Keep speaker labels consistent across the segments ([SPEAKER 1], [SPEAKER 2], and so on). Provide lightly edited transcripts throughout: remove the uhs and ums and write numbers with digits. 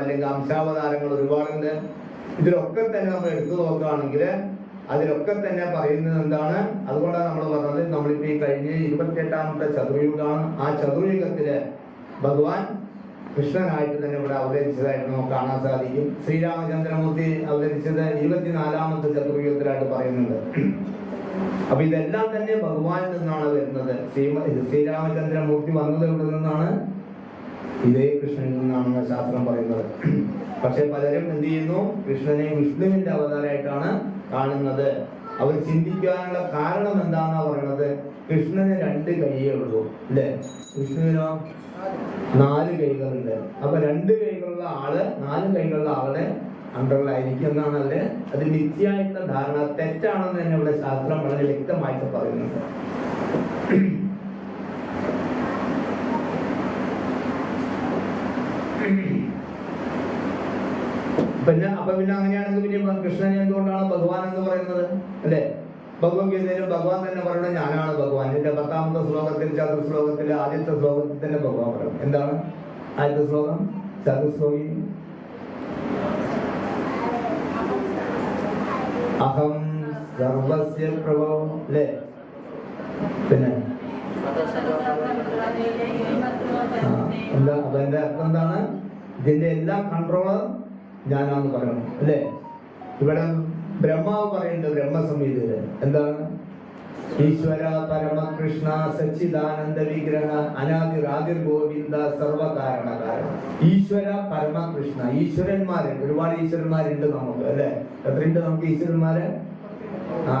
[SPEAKER 1] അല്ലെങ്കിൽ അംശാവതാരങ്ങൾ ഒരുപാടുണ്ട്. ഇതിലൊക്കെ തന്നെ നമ്മൾ എടുത്തു നോക്കുകയാണെങ്കിൽ അതിലൊക്കെ തന്നെ പറയുന്നത് എന്താണ്? അതുകൊണ്ടാണ് നമ്മൾ പറഞ്ഞത്, നമ്മളിപ്പോ ഈ കഴിഞ്ഞ 28ാമത്തെ ചതുർയുഗമാണ്. ആ ചതുർയുഗത്തില് ഭഗവാൻ കൃഷ്ണനായിട്ട് തന്നെ ഇവിടെ അവതരിച്ചതായിട്ട് നമുക്ക് കാണാൻ സാധിക്കും. ശ്രീരാമചന്ദ്രമൂർത്തി അവതരിച്ചത് 24ാമത്തെ ചതുർയുഗത്തിലായിട്ട് പറയുന്നുണ്ട്. അപ്പൊ ഇതെല്ലാം തന്നെ ഭഗവാനിൽ നിന്നാണ് വരുന്നത്. ശ്രീരാമചന്ദ്രമൂർത്തി വന്നത് ഇവിടെ നിന്നാണ്? ഇതേ കൃഷ്ണനിൽ നിന്നാണെന്ന് ശാസ്ത്രം പറയുന്നത്. പക്ഷെ പലരും എന്ത് ചെയ്യുന്നു? കൃഷ്ണനെ വിഷ്ണുവിന്റെ അവതാരമായിട്ടാണ് കാണുന്നത്. അവർ ചിന്തിക്കാനുള്ള കാരണം എന്താണെന്നാ പറയുന്നത്? കൃഷ്ണന് 2 കൈയേ ഉള്ളൂ അല്ലേ? വിഷ്ണുവിനോ 4 കൈകളുണ്ട്. അപ്പൊ 2 കൈകളുള്ള ആള് 4 കൈകളുള്ള ആളുടെ അണ്ടറിലായിരിക്കും എന്നാണ് അവര്. അത് മിഥ്യായിട്ടുള്ള ധാരണ, തെറ്റാണെന്ന് തന്നെ ഇവിടെ ശാസ്ത്രം വളരെ വ്യക്തമായിട്ട് പറയുന്നുണ്ട്. പിന്നെ അങ്ങനെയാണെങ്കിൽ പിന്നെ കൃഷ്ണനെ എന്തുകൊണ്ടാണ് ഭഗവാൻ എന്ന് പറയുന്നത് അല്ലെ? ഭഗവത്ഗീതയിലും ഭഗവാൻ തന്നെ പറയുന്നത് ഞാനാണ് ഭഗവാൻ. എന്റെ 10ാമത്തെ ശ്ലോകത്തിൽ ചതുശ്ലോകത്തിലെ ആദ്യത്തെ ശ്ലോകത്തിൽ തന്നെ ഭഗവാൻ പറയും. എന്താണ് ആദ്യത്തെ ശ്ലോകം? ചതുശ്ലോകി അഹം സർവസ്യ പ്രഭവ അല്ലേ? പിന്നെ എന്താ? അപ്പൊ എന്റെ അർത്ഥം എന്താണ്? ഇതിന്റെ എല്ലാം കൺട്രോളർ ഞാനാന്ന് പറയണം അല്ലേ? ഇവിടെ ബ്രഹ്മാവ് പറയുന്നുണ്ട് ബ്രഹ്മസംഹിതയില്. എന്താണ്? ഈശ്വര പരമകൃഷ്ണ സച്ചിദാനന്ദ വിഗ്രഹ അനാദിരാദിർ ഗോവിന്ദ സർവകാരണകാരൻ. ഈശ്വര പരമകൃഷ്ണ, ഈശ്വരന്മാര് ഒരുപാട് ഈശ്വരന്മാരുണ്ട് നമുക്ക് അല്ലെ? എത്രയുണ്ട് നമുക്ക് ഈശ്വരന്മാര്?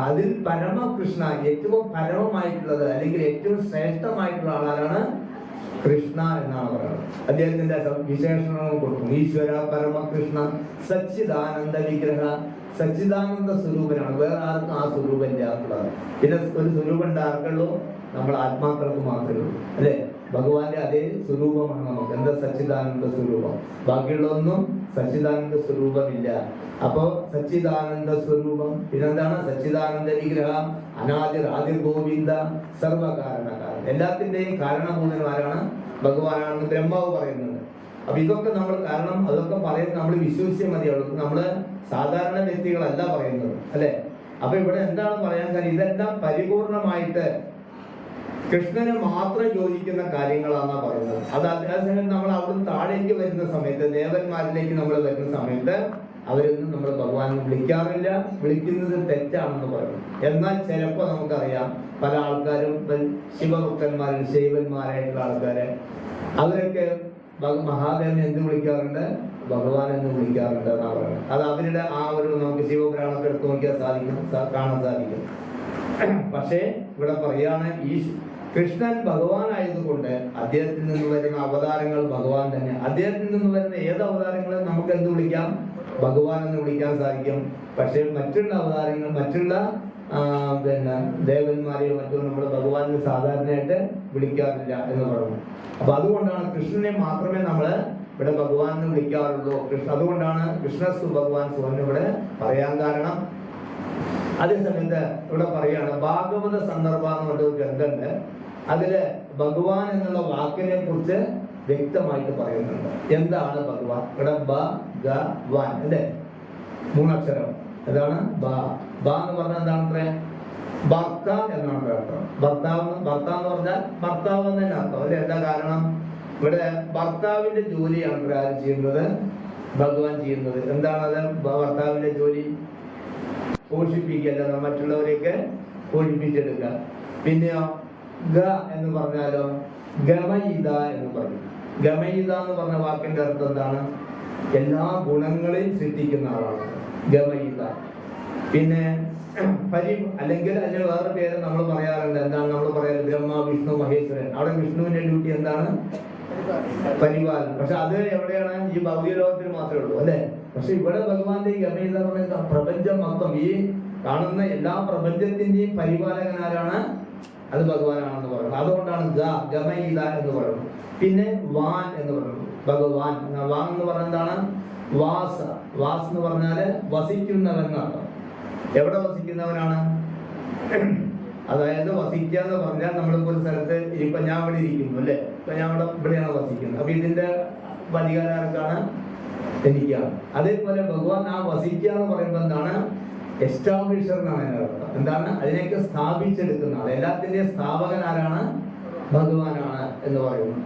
[SPEAKER 1] അതിൽ പരമകൃഷ്ണ, ഏറ്റവും പരമമായിട്ടുള്ളത് അല്ലെങ്കിൽ ഏറ്റവും ശ്രേഷ്ഠമായിട്ടുള്ള ആളാണ് കൃഷ്ണ എന്നാണ് പറയുന്നത്. അദ്ദേഹത്തിന്റെ വിശേഷണങ്ങൾ കൊടുക്കും. ഈശ്വര പരമകൃഷ്ണ സച്ചിദാനന്ദ വിഗ്രഹ, സച്ചിദാനന്ദ സ്വരൂപനാണ്. വേറെ ആർക്കും ആ സ്വരൂപം ഇല്ലാത്തതാണ്. പിന്നെ ഒരു സ്വരൂപം ഉണ്ടാക്കുള്ളൂ, നമ്മൾ ആത്മാക്കൾക്ക് മാത്രമേ ഉള്ളൂ അല്ലെ? ഭഗവാന്റെ അതേ സ്വരൂപമാണ് നമുക്ക്. എന്താ? സച്ചിദാനന്ദ സ്വരൂപം. ബാക്കിയുള്ളതൊന്നും സച്ചിദാനന്ദ സ്വരൂപമില്ല. അപ്പോ സച്ചിദാനന്ദ സ്വരൂപം, പിന്നെന്താണ്? സച്ചിദാനന്ദ വിഗ്രഹം, അനാദിർ ഗോവിന്ദ സർവകാരണകാരൻ. എല്ലാത്തിന്റെയും കാരണഭൂതന്മാരാണ് ഭഗവാനാണെന്ന് ബ്രഹ്മാവ് പറയുന്നത്. അപ്പൊ ഇതൊക്കെ നമ്മൾ കാരണം അതൊക്കെ പറയുന്നത് നമ്മൾ വിശ്വസിച്ചേ മതിയുള്ളൂ. നമ്മള് സാധാരണ വ്യക്തികളല്ല പറയുന്നത് അല്ലെ? അപ്പൊ ഇവിടെ എന്താണ് പറയാൻ കാര്യം? ഇതെല്ലാം പരിപൂർണമായിട്ട് കൃഷ്ണന് മാത്രം യോജിക്കുന്ന കാര്യങ്ങളാണെന്നാ പറയുന്നത്. അത് അതേസമയം നമ്മൾ അവിടുന്ന് താഴേക്ക് വരുന്ന സമയത്ത്, ദേവന്മാരിലേക്ക് നമ്മൾ വരുന്ന സമയത്ത് അവരൊന്നും നമ്മൾ ഭഗവാനെ വിളിക്കാറില്ല. വിളിക്കുന്നത് തെറ്റാണെന്ന് പറയും. എന്നാൽ ചിലപ്പോൾ നമുക്കറിയാം പല ആൾക്കാരും ശിവഭക്തന്മാരും ശൈവന്മാരായിട്ടുള്ള ആൾക്കാര് അവരൊക്കെ മഹാദേവനെ എന്ത് വിളിക്കാറുണ്ട്? ഭഗവാൻ എന്ന് വിളിക്കാറുണ്ട് എന്നാ പറയുന്നത്. അത് അവരുടെ ആ ഒരു നമുക്ക് ശിവപുരാണത്തെ എടുത്ത് നോക്കിയാൽ കാണാൻ സാധിക്കും. പക്ഷേ ഇവിടെ പറയാണ് ഈ കൃഷ്ണൻ ഭഗവാനായതുകൊണ്ട് അദ്ദേഹത്തിൽ നിന്ന് വരുന്ന അവതാരങ്ങൾ ഭഗവാൻ തന്നെ. അദ്ദേഹത്തിൽ നിന്ന് വരുന്ന ഏത് അവതാരങ്ങളും നമുക്ക് എന്ത് വിളിക്കാം? ഭഗവാൻ എന്ന് വിളിക്കാൻ സാധിക്കും. പക്ഷെ മറ്റുള്ള അവതാരങ്ങൾ, മറ്റുള്ള പിന്നെ ദേവന്മാരെയോ മറ്റോ നമ്മൾ ഭഗവാനെ സാധാരണയായിട്ട് വിളിക്കാറില്ല എന്ന് പറഞ്ഞു. അപ്പൊ അതുകൊണ്ടാണ് കൃഷ്ണനെ മാത്രമേ നമ്മൾ ഇവിടെ ഭഗവാൻ എന്ന് വിളിക്കാറുള്ളൂ. അതുകൊണ്ടാണ് കൃഷ്ണസ്തു ഭഗവാൻ സുവൻ ഇവിടെ പറയാൻ കാരണം. അതേസമയത്ത് ഇവിടെ പറയാണ് ഭാഗവത സന്ദർഭം എന്ന് പറഞ്ഞ ഒരു ഗ്രന്ഥമുണ്ട്. അതില് ഭഗവാൻ എന്നുള്ള വാക്കിനെ കുറിച്ച് വ്യക്തമായിട്ട് പറയുന്നുണ്ട്. എന്താണ് ഭഗവാൻ? ഇവിടെ ഭഗവാൻ അല്ലേ? 3 അക്ഷരം. ഏതാണ്? ബ എന്ന് പറഞ്ഞാൽ എന്താണ്? അത്ര ഭർത്ത എന്നാണ് അർത്ഥം. ഭർത്താവ് എന്ന് പറഞ്ഞാൽ ഭർത്താവ് എന്ന് തന്നെ അർത്ഥം അല്ലെ? എന്താ കാരണം? ഇവിടെ ഭർത്താവിന്റെ ജോലിയാണ് ആര് ചെയ്യുന്നത്? ഭഗവാൻ ചെയ്യുന്നത്. എന്താണത്? ഭർത്താവിന്റെ ജോലി പോഷിപ്പിക്കല്ല, മറ്റുള്ളവരെയൊക്കെ പോഷിപ്പിച്ചെടുക്കുക. പിന്നെയോ ഗ എന്ന് പറഞ്ഞാലോ ഗമയിത എന്ന് പറയും. ഗമയിത എന്ന് പറഞ്ഞ വാക്കിന്റെ അർത്ഥം എന്താണ്? എല്ലാ ഗുണങ്ങളെയും സൃഷ്ടിക്കുന്ന ആളാണ് ഗമയിത. പിന്നെ അല്ലെങ്കിൽ അതിന് വേറെ പേര് നമ്മൾ പറയാറുണ്ട്. എന്താണ് നമ്മൾ പറയാറ്? ബ്രഹ്മ വിഷ്ണു മഹേശ്വരൻ. അവിടെ വിഷ്ണുവിന്റെ ഡ്യൂട്ടി എന്താണ്? പരിപാലനം. പക്ഷെ അത് എവിടെയാണ്? ഈ ഭൗതിക ലോകത്തിൽ മാത്രമേ ഉള്ളൂ അല്ലെ? പക്ഷെ ഇവിടെ ഭഗവാന്റെ ഈ ഗമയിത പറഞ്ഞ പ്രപഞ്ചം മൊത്തം, ഈ കാണുന്ന എല്ലാ പ്രപഞ്ചത്തിന്റെയും പരിപാലകൻ ആരാണ്? അത് ഭഗവാനാണെന്ന് പറയുന്നത്. അതുകൊണ്ടാണ് ഗമയിത എന്ന് പറയുന്നത്. പിന്നെ വാൻ എന്ന് പറയുന്നത് ഭഗവാൻ. വാൻ എന്ന് പറഞ്ഞ എന്താണ്? വാസ് എന്ന് പറഞ്ഞാല് വസിക്കുന്നവൻ എന്നർത്ഥം. എവിടെ വസിക്കുന്നവനാണ്? അതായത് വസിക്കുക എന്ന് പറഞ്ഞാൽ നമ്മളിപ്പോ ഒരു സ്ഥലത്ത് ഇപ്പൊ ഞാൻ ഇവിടെ ഇരിക്കുന്നു അല്ലെ? ഇപ്പൊ ഞാൻ ഇവിടെയാണ് വസിക്കുന്നത്. അപ്പൊ ഇതിന്റെ അധികാരം ആർക്കാണ്? എനിക്കാണ്. അതേപോലെ ഭഗവാൻ ആ വസിക്കുക എന്ന് പറയുമ്പോൾ എന്താണ്? എസ്റ്റാബ്ലിഷർ എന്നാണ് അതിന്റെ അർത്ഥം. എന്താണ്? അതിനെയൊക്കെ സ്ഥാപിച്ചെടുക്കുന്ന ആൾ. എല്ലാത്തിന്റെയും സ്ഥാപകൻ ആരാണ്? ഭഗവാനാണ് എന്ന് പറയുന്നു.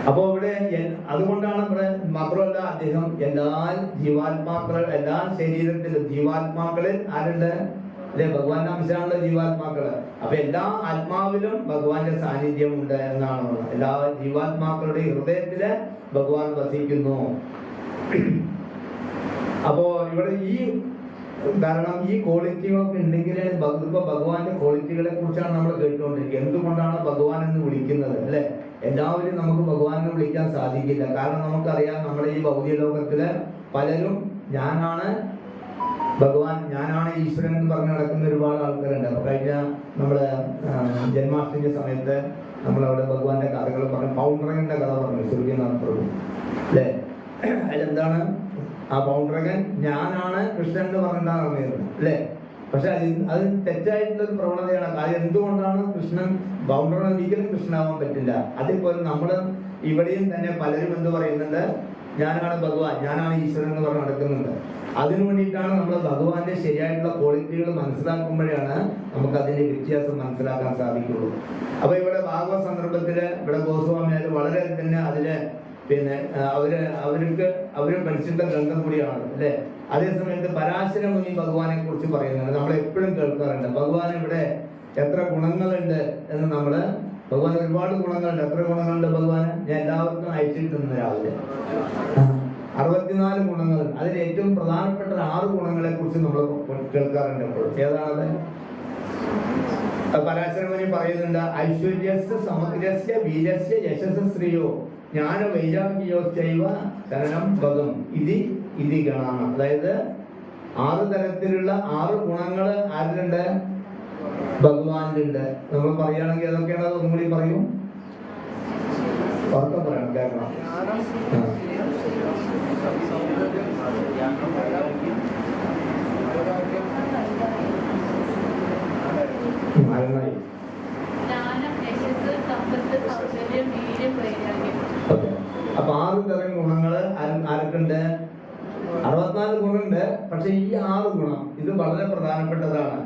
[SPEAKER 1] അപ്പോ ഇവിടെ അതുകൊണ്ടാണ് ഇവിടെ മാത്രമല്ല, അദ്ദേഹം എല്ലാ എല്ലാ ശരീരത്തിലും ജീവാത്മാക്കളിൽ ആരുണ്ട്? അല്ലെ, ഭഗവാന്റെ അംശമാണല്ലോ ജീവാത്മാക്കള്. അപ്പൊ എല്ലാ ആത്മാവിലും ഭഗവാന്റെ സാന്നിധ്യം ഉണ്ട് എന്നാണ്. എല്ലാ ജീവാത്മാക്കളുടെ ഹൃദയത്തില് ഭഗവാൻ വസിക്കുന്നു. അപ്പോ ഇവിടെ കാരണം ഈ ക്വാളിറ്റികളൊക്കെ ഉണ്ടെങ്കിലേ ഇപ്പൊ ഭഗവാന്റെ ക്വാളിറ്റികളെ കുറിച്ചാണ് നമ്മൾ കേട്ടുകൊണ്ടിരിക്കുന്നത്. എന്തുകൊണ്ടാണ് ഭഗവാൻ എന്ന് വിളിക്കുന്നത്? അല്ലെ, എല്ലാവരും നമുക്ക് ഭഗവാനെ വിളിക്കാൻ സാധിക്കില്ല. കാരണം നമുക്കറിയാം, നമ്മുടെ ഈ ഭൗതിക ലോകത്തില് പലരും ഞാനാണ് ഭഗവാൻ, ഞാനാണ് ഈശ്വരൻ എന്ന് പറഞ്ഞ് നടക്കുന്ന ഒരുപാട് ആൾക്കാരുണ്ട്. അപ്പൊ കഴിഞ്ഞ നമ്മള് ജന്മാഷ്ടമി സമയത്ത് നമ്മളവിടെ ഭഗവാന്റെ കഥകൾ പറഞ്ഞു. പൗണ്ഡ്രകന്റെ കഥ പറഞ്ഞു, സൂര്യനാഥ് പ്രഭു. അല്ലെ, അതിലെന്താണ്? ആ പൗണ്ഡ്രകൻ ഞാനാണ് കൃഷ്ണൻ എന്ന് പറഞ്ഞിട്ടാണ് പറഞ്ഞത്. അല്ലെ, പക്ഷെ അത് തെറ്റായിട്ടുള്ള ഒരു പ്രവണതയാണ്. കാര്യം എന്തുകൊണ്ടാണ്? കൃഷ്ണൻ പൗണ്ഡ്രകൻ ഒരിക്കലും കൃഷ്ണനാവാൻ പറ്റില്ല. അതേപോലെ നമ്മള് ഇവിടെയും തന്നെ പലരും എന്ത് പറയുന്നുണ്ട്? ഞാനാണ് ഭഗവാൻ, ഞാനാണ് ഈശ്വരൻ എന്ന് പറഞ്ഞ് നടക്കുന്നുണ്ട്. അതിനു വേണ്ടിയിട്ടാണ് നമ്മൾ ഭഗവാന്റെ ശരിയായിട്ടുള്ള ക്വാളിറ്റികൾ മനസ്സിലാക്കുമ്പോഴാണ് നമുക്ക് അതിന്റെ വ്യത്യാസം മനസ്സിലാക്കാൻ സാധിക്കുള്ളൂ. അപ്പൊ ഇവിടെ ഭാഗവത സന്ദർഭത്തില് ഇവിടെ ഗോസ്വാമിയാർ വളരെ തന്നെ അതില് അവര് പഠിച്ചിട്ടുള്ള ഗ്രന്ഥം കൂടിയാണ്. അല്ലെ, അതേസമയത്ത് പരാശര മുനി ഭഗവാനെ കുറിച്ച് പറയുന്നുണ്ട്. നമ്മൾ എപ്പോഴും കേൾക്കാറുണ്ട് ഭഗവാൻ ഇവിടെ എത്ര ഗുണങ്ങളുണ്ട് എന്ന്. ഭഗവാൻ ഒരുപാട് ഗുണങ്ങളുണ്ട്. എത്ര ഗുണങ്ങളുണ്ട് ഭഗവാൻ? ഞാൻ എല്ലാവർക്കും അയച്ചിട്ടുണ്ട് രാവിലെ. 64 ഗുണങ്ങൾ. അതിൽ ഏറ്റവും പ്രധാനപ്പെട്ട 6 ഗുണങ്ങളെ കുറിച്ച് നമ്മൾ കേൾക്കാറുണ്ട് എപ്പോഴും. ഏതാണത്? പരാശരമുനി പറയുന്നുണ്ട്, ഐശ്വര്യസ്യ സമഗ്രസ്യ വീരസ്യ യശസ് ശ്രീയോ ജ്ഞാന വൈരാഗ്യോ ചൈവ ശരണം ഭഗം ഇതി ഗണാണ്. അതായത് 6 തരത്തിലുള്ള 6 ഗുണങ്ങൾ ആരിലുണ്ട്? ഭഗവാനിലുണ്ട്. നമ്മൾ പറയുകയാണെങ്കിൽ അതൊക്കെയാണ്. ഒന്നും കൂടി പറയും, ഉറക്കം പറയണം, കേൾക്കണം. അപ്പൊ 6 തരം ഗുണങ്ങള് ആർക്കുണ്ട്? 64 ഗുണമുണ്ട്. പക്ഷെ ഈ 6 ഗുണം ഇത് വളരെ പ്രധാനപ്പെട്ടതാണ്.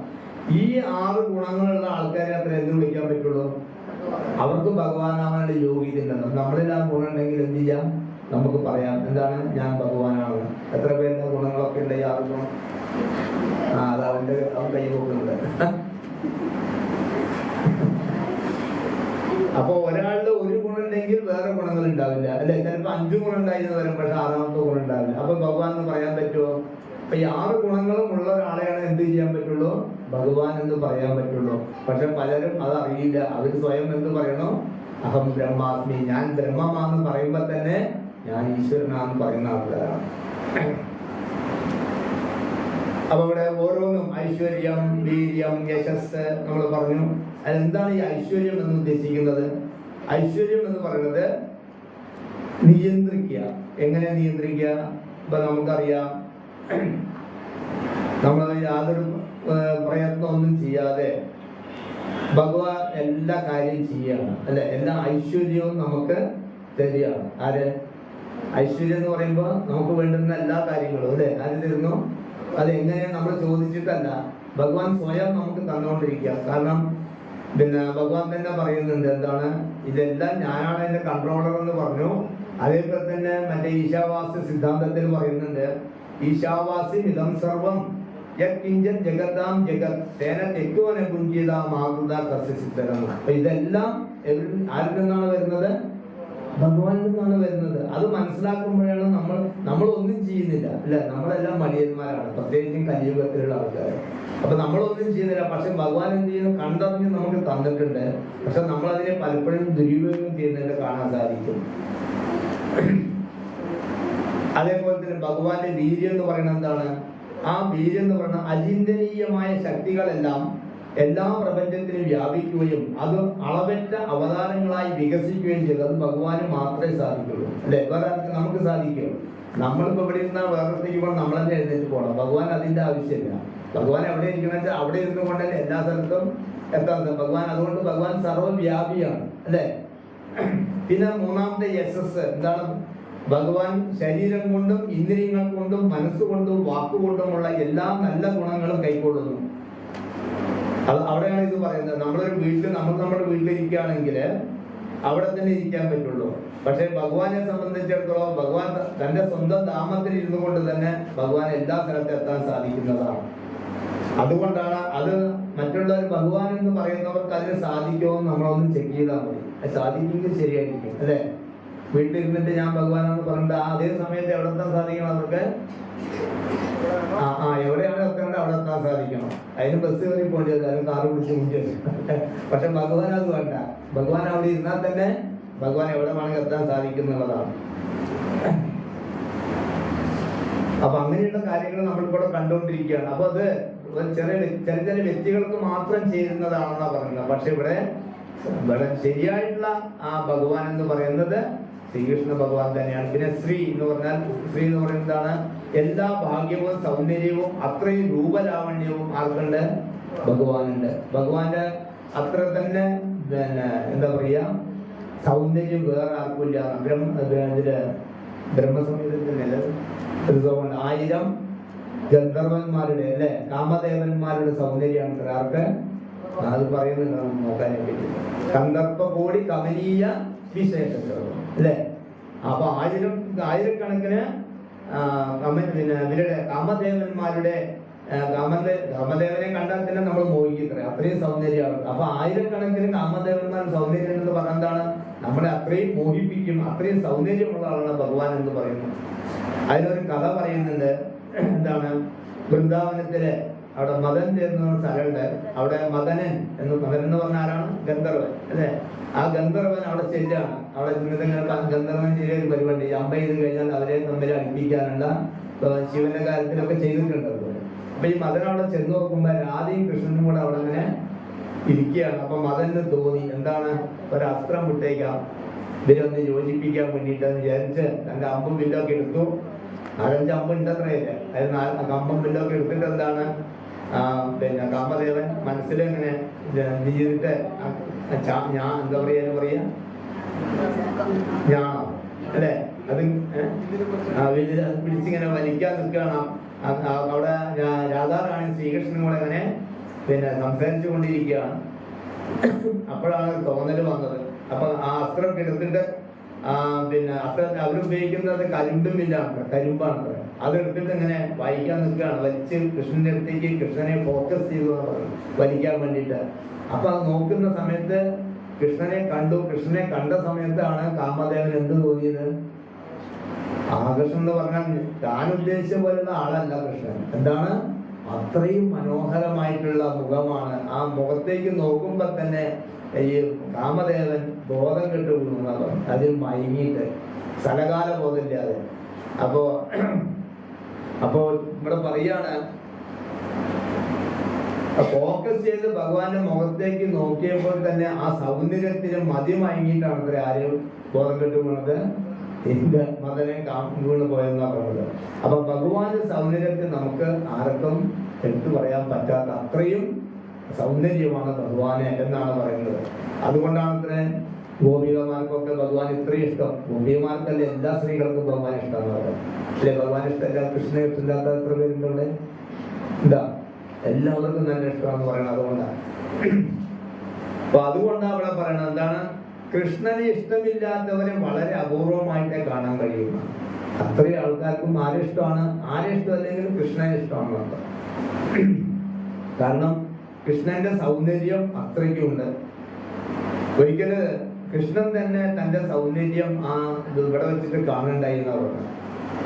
[SPEAKER 1] ഈ 6 ഗുണങ്ങളുള്ള ആൾക്കാരെ അത്ര എന്ത് വിളിക്കാൻ പറ്റുള്ളൂ? അവർക്ക് ഭഗവാനാവാനുള്ള യോഗ്യത ഉണ്ടെന്ന്. നമ്മളിൽ ആ ഗുണം ഉണ്ടെങ്കിൽ എന്ത് ചെയ്യാം? നമുക്ക് പറയാം, എന്താണ്? ഞാൻ ഭഗവാനാണ്. എത്ര പേരുടെ ഗുണങ്ങളൊക്കെ ഉണ്ട്? 6 ഗുണം. അത് അവൻ കൈ നോക്കുന്നുണ്ട്. അപ്പൊ ഒരാളുടെ ഒരു ഗുണം ഉണ്ടെങ്കിൽ വേറെ ഗുണങ്ങൾ ഉണ്ടാവില്ല. അല്ലെ, ചിലപ്പോ 5 ഗുണം ഉണ്ടായിരുന്നു വരും, പക്ഷെ 6ാമത്തെ ഗുണം ഉണ്ടാവില്ല. അപ്പൊ ഭഗവാൻ എന്ന് പറയാൻ പറ്റുമോ? അപ്പൊ ഈ 6 ഗുണങ്ങളും ഉള്ള ഒരാളെയാണ് എന്ത് ചെയ്യാൻ പറ്റുള്ളൂ? ഭഗവാൻ എന്ന് പറയാൻ പറ്റുള്ളൂ. പക്ഷെ പലരും അത് അറിയില്ല. അവർ സ്വയം എന്ത് പറയണോ? അഹം ബ്രഹ്മാസ്മി, ഞാൻ ബ്രഹ്മമാന്ന് പറയുമ്പോ തന്നെ ഞാൻ ഈശ്വരനാന്ന് പറയുന്ന ആൾക്കാരാണ്. അപ്പൊ ഇവിടെ ഓരോന്നും ഐശ്വര്യം, വീര്യം, യശസ് നമ്മൾ പറഞ്ഞു. അതെന്താണ് ഈ ഐശ്വര്യം എന്ന് ഉദ്ദേശിക്കുന്നത്? ഐശ്വര്യം എന്ന് പറയുന്നത് നിയന്ത്രിക്കുക. എങ്ങനെ നിയന്ത്രിക്കുക? ഇപ്പൊ നമുക്കറിയാം, നമ്മൾ യാതൊരു പ്രയത്നമൊന്നും ചെയ്യാതെ ഭഗവാൻ എല്ലാ കാര്യം ചെയ്യാണ്. അല്ലെ, എല്ലാ ഐശ്വര്യവും നമുക്ക് തരികയാണ്. ആര്? ഐശ്വര്യം എന്ന് പറയുമ്പോൾ നമുക്ക് വേണ്ടുന്ന എല്ലാ കാര്യങ്ങളും അല്ലെ ആര് തരുന്നു? അതെങ്ങനെ നമ്മൾ ചോദിച്ചിട്ടല്ല, ഭഗവാൻ സ്വയം നമുക്ക് തന്നുകൊണ്ടിരിക്കുക. കാരണം ഭഗവാൻ തന്നെ പറയുന്നുണ്ട്, എന്താണ്? ഇതെല്ലാം ഞാനാണ് എന്റെ കൺട്രോളർ എന്ന് പറഞ്ഞു. അതേപോലെ തന്നെ മറ്റേ ഈശാവാസ്യ സിദ്ധാന്തത്തിൽ പറയുന്നുണ്ട്, ഈശാവാസി ഇതം സർവം യത്കിഞ്ചൻ ജഗതാം ജഗത് തേന തെക്കുവനെ പുഞ്ചിതാമാകൃത കസ്യസിദ്ധരം. അപ്പൊ ഇതെല്ലാം ആരിൽ നിന്നാണ് വരുന്നത്? ഭഗവാനിൽ നിന്നാണ് വരുന്നത്. അത് മനസ്സിലാക്കുമ്പോഴാണ് നമ്മൾ ഒന്നും ചെയ്യുന്നില്ല. അല്ലെ, നമ്മളെല്ലാം മടിയന്മാരാണ്, പ്രത്യേകിച്ചും കലിയുഗത്തിലുള്ള ആൾക്കാർ. അപ്പൊ നമ്മളൊന്നും ചെയ്യുന്നില്ല. പക്ഷെ ഭഗവാൻ എന്ത് ചെയ്യുന്നു? കണ്ടറിഞ്ഞ് നമുക്ക് തന്നിട്ടുണ്ട്. പക്ഷെ നമ്മളതിനെ പലപ്പോഴും ദുരുപയോഗം ചെയ്യുന്നതിന് കാണാൻ സാധിക്കും. അതേപോലെ തന്നെ ഭഗവാന്റെ വീര്യം എന്ന് പറയുന്നത് എന്താണ്? ആ വീര്യം എന്ന് പറയുന്ന അചിന്തനീയമായ ശക്തികളെല്ലാം എല്ലാ പ്രപഞ്ചത്തിനും വ്യാപിക്കുകയും അത് അളവറ്റ അവതാരങ്ങളായി വികസിക്കുകയും ചെയ്തത് ഭഗവാന് മാത്രമേ സാധിക്കുള്ളൂ. അല്ലെ, വേറെ നമുക്ക് സാധിക്കുമോ? നമ്മളിപ്പോ ഇവിടെ ഇരുന്നാൽ വേറെത്തേക്ക് പോകണം, നമ്മൾ തന്നെ എഴുന്നേറ്റ് പോകണം. ഭഗവാൻ അതിന്റെ ആവശ്യമില്ല. ഭഗവാൻ എവിടെ ഇരിക്കണമെന്ന് വെച്ചാൽ അവിടെ ഇരുന്നു കൊണ്ട് തന്നെ എല്ലാ സ്ഥലത്തും എത്താൻ ഭഗവാൻ. അതുകൊണ്ട് ഭഗവാൻ സർവ്വവ്യാപിയാണ്. അല്ലെ, പിന്നെ മൂന്നാമത്തെ യശസ് എന്താണ്? ഭഗവാൻ ശരീരം കൊണ്ടും ഇന്ദ്രിയങ്ങൾ കൊണ്ടും മനസ്സുകൊണ്ടും വാക്കുകൊണ്ടുമുള്ള എല്ലാ നല്ല ഗുണങ്ങളും കൈക്കൊള്ളുന്നു. അത് അവിടെയാണ് ഇത് പറയുന്നത്. നമ്മളൊരു വീട്ടിൽ നമ്മുടെ വീട്ടിലിരിക്കുകയാണെങ്കിൽ അവിടെ തന്നെ ഇരിക്കാൻ പറ്റുള്ളൂ. പക്ഷെ ഭഗവാനെ സംബന്ധിച്ചിടത്തോളം ഭഗവാൻ തന്റെ സ്വന്തം ധാമത്തിൽ ഇരുന്നു കൊണ്ട് തന്നെ ഭഗവാൻ എല്ലാ സ്ഥലത്തും എത്താൻ സാധിക്കുന്നതാണ്. അതുകൊണ്ടാണ് അത് മറ്റുള്ളവർ ഭഗവാൻ എന്ന് പറയുന്നവർക്ക് അതിന് സാധിക്കുമോ എന്ന് നമ്മളൊന്ന് ചെക്ക് ചെയ്താൽ മതി. സാധിക്കുമെങ്കിൽ ശരിയായിരിക്കും അല്ലേ? വീട്ടിലിരുന്നിട്ട് ഞാൻ ഭഗവാനെന്ന് പറഞ്ഞിട്ട് അതേ സമയത്ത് എവിടെ എത്താൻ സാധിക്കണം? അവർക്ക് എവിടെയാണ് എത്തേണ്ടത് അവിടെ എത്താൻ സാധിക്കണം. അതിന് ബസ് കയറി പോകേണ്ടി വരും, അതിന് കാറ് പിടിച്ച് മുന്നിൽ. പക്ഷെ ഭഗവാൻ അത് വേണ്ട. ഭഗവാൻ അവിടെ ഇരുന്നാൽ തന്നെ ഭഗവാൻ എവിടെ വേണമെങ്കിൽ എത്താൻ സാധിക്കുന്നുള്ളതാണ്. അപ്പൊ അങ്ങനെയുള്ള കാര്യങ്ങൾ നമ്മളിവിടെ കണ്ടുകൊണ്ടിരിക്കുകയാണ്. അപ്പൊ അത് ചെറിയ വ്യക്തികൾക്ക് മാത്രം ചേരുന്നതാണെന്നാ പറയുന്നത്. പക്ഷെ ഇവിടെ ശരിയായിട്ടുള്ള ആ ഭഗവാൻ എന്ന് പറയുന്നത് ശ്രീകൃഷ്ണ ഭഗവാൻ തന്നെയാണ്. പിന്നെ ശ്രീ എന്ന് പറയുന്നതാണ് എല്ലാ ഭാഗ്യവും സൗന്ദര്യവും അത്രയും രൂപലാവണ്യവും ആർക്കുണ്ട്? ഭഗവാനുണ്ട്. ഭഗവാന്റെ അത്ര തന്നെ എന്താ പറയാ സൗന്ദര്യം വേറെ ആർക്കില്ല. ബ്രഹ്മസംഹിതത്തിലല്ലേ 1000 ഗന്ധർവന്മാരുടെ അല്ലെ കാമദേവന്മാരുടെ സൗന്ദര്യമാണ് ആർക്ക്? അത് പറയുന്നുണ്ട്, നോക്കാനേ പറ്റില്ല. കന്ദർപ്പ കോടി കമനീയ വിശേഷങ്ങൾ അല്ലെ. അപ്പൊ ആയിരക്കണക്കിന് ഇവരുടെ കാമദേവന്മാരുടെ കാമദേവനെ കണ്ടാൽ തന്നെ നമ്മൾ മോഹിക്കത്ര അത്രയും സൗന്ദര്യമാണ്. അപ്പൊ ആയിരക്കണക്കിന് കാമദേവന്മാർ സൗന്ദര്യം എന്ന് പറഞ്ഞാൽ എന്താണ്? നമ്മളെ അത്രയും മോഹിപ്പിക്കും, അത്രയും സൗന്ദര്യമുള്ള ആളാണ് ഭഗവാൻ എന്ന് പറയുന്നത്. അതിനൊരു കഥ പറയുന്നുണ്ട്. എന്താണ്? വൃന്ദാവനത്തിലെ അവിടെ മദൻ എന്ന സ്ഥലമുണ്ട്. അവിടെ മദൻ എന്ന് പറഞ്ഞ ആരാണ്? ഗന്ധർവൻ അല്ലെ. ആ ഗന്ധർവൻ അവിടെ ചെല്ലാണ്. അവിടെ ഗന്ധർവൻ ചെറിയ ഒരു പരിപാടി അമ്പ ചെയ്ത് കഴിഞ്ഞാൽ അവരെ തമ്മിൽ അടുപ്പിക്കാനുള്ള ശിവന്റെ കാര്യത്തിലൊക്കെ ചെയ്തിട്ടുണ്ട്. അപ്പൊ ഈ മദൻ അവിടെ ചെന്ന് നോക്കുമ്പോ രാധയും കൃഷ്ണനും കൂടെ അവിടെ അങ്ങനെ ഇരിക്കുകയാണ്. അപ്പൊ മദന് തോന്നി എന്താണ് ഒരു അസ്ത്രം വിട്ടേക്കാം ഇവരൊന്ന് യോജിപ്പിക്കാൻ വേണ്ടിയിട്ട് വിചാരിച്ച് തന്റെ അമ്പും വില്ലൊക്കെ എടുത്തു. 4-5 അമ്പ് ഉണ്ടത്രയില്ല. അത് അമ്പും വില്ലൊക്കെ എടുത്തിട്ട് എന്താണ് പിന്നെ കാമദേവൻ മനസ്സിലെങ്ങനെ ചെയ്തിട്ട് ഞാൻ എന്താ പറയാ ഞാണോ അല്ലെ അത് പിടിച്ചിങ്ങനെ വലിക്കാൻ നിൽക്കുകയാണ്. അവിടെ രാധാറാണി ശ്രീകൃഷ്ണനും കൂടെ അങ്ങനെ പിന്നെ സംസാരിച്ചു കൊണ്ടിരിക്കുകയാണ്. അപ്പോഴാണ് തോന്നൽ വന്നത്. അപ്പൊ ആ അസ്ത്രം എടുത്തിട്ട് പിന്നെ അസ്ത്രം അവരുപയോഗിക്കുന്നത് കരിമ്പാണ്. അതെടുത്തിട്ട് ഇങ്ങനെ വായിക്കാൻ നിൽക്കുകയാണ്. വലിച്ച് കൃഷ്ണന്റെ അടുത്തേക്ക് കൃഷ്ണനെ ഫോക്കസ് ചെയ്തു വലിക്കാൻ വേണ്ടിയിട്ട്. അപ്പൊ അത് നോക്കുന്ന സമയത്ത് കൃഷ്ണനെ കണ്ടു. കൃഷ്ണനെ കണ്ട സമയത്താണ് കാമദേവൻ എന്ത് തോന്നിയത്? ആകൃഷ്ണൻ എന്ന് പറഞ്ഞാൽ താൻ ഉദ്ദേശിച്ച പോലുള്ള ആളല്ല കൃഷ്ണൻ. എന്താണ്? അത്രയും മനോഹരമായിട്ടുള്ള മുഖമാണ്. ആ മുഖത്തേക്ക് നോക്കുമ്പോ തന്നെ ഈ കാമദേവൻ ബോധം കെട്ടുകൊള്ളുന്നത് അതിൽ മയങ്ങിയിട്ട് സ്ഥലകാല ബോധമില്ലാതെ. അപ്പോ ഇവിടെ പറയാണ് ഫോക്കസ് ചെയ്ത് ഭഗവാന്റെ മുഖത്തേക്ക് നോക്കിയപ്പോൾ തന്നെ ആ സൗന്ദര്യത്തിന് മതിമയങ്ങിയിട്ടാണ് അത്ര ആരും ബോധം കെട്ടുകൊള്ളത്. എന്റെ മകനെ വീണ് പോയെന്നാ പറഞ്ഞത്. അപ്പൊ ഭഗവാന്റെ സൗന്ദര്യത്തിൽ നമുക്ക് ആർക്കും എടുത്തു പറയാൻ പറ്റാത്ത അത്രയും സൗന്ദര്യമാണ് ഭഗവാനെ എന്നാണ് പറയുന്നത്. അതുകൊണ്ടാണ് ഇത്ര ഗോപികമാർക്കൊക്കെ ഭഗവാൻ ഇത്രയും ഇഷ്ടം. ഗോപികമാർക്കല്ല എല്ലാ സ്ത്രീകൾക്കും ഭഗവാൻ ഇഷ്ടമാണ് പറയുന്നത് അല്ലെ. ഭഗവാൻ ഇഷ്ടമല്ല കൃഷ്ണനെ ഇഷ്ടമില്ലാത്ത എത്ര പേരുണ്ടല്ലേ? എന്താ എല്ലാവർക്കും നല്ല ഇഷ്ടമാണെന്ന് പറയണത്. അതുകൊണ്ടാണ്. അപ്പൊ അതുകൊണ്ടാണ് അവിടെ പറയണത് എന്താണ്? കൃഷ്ണനെ ഇഷ്ടമില്ലാത്തവരെ വളരെ അപൂർവമായിട്ടേ കാണാൻ കഴിയുന്ന അത്രയും ആൾക്കാർക്കും ആരെ ഇഷ്ടമാണ്? ആരെ ഇഷ്ടമല്ലെങ്കിലും കൃഷ്ണനെ ഇഷ്ടമാണ്. കാരണം കൃഷ്ണന്റെ സൗന്ദര്യം അത്രയ്ക്കുണ്ട്. ഒരിക്കല് കൃഷ്ണൻ തന്നെ തന്റെ സൗന്ദര്യം ഇവിടെ വെച്ചിട്ട് കാണണ്ടായിരുന്ന പറഞ്ഞു.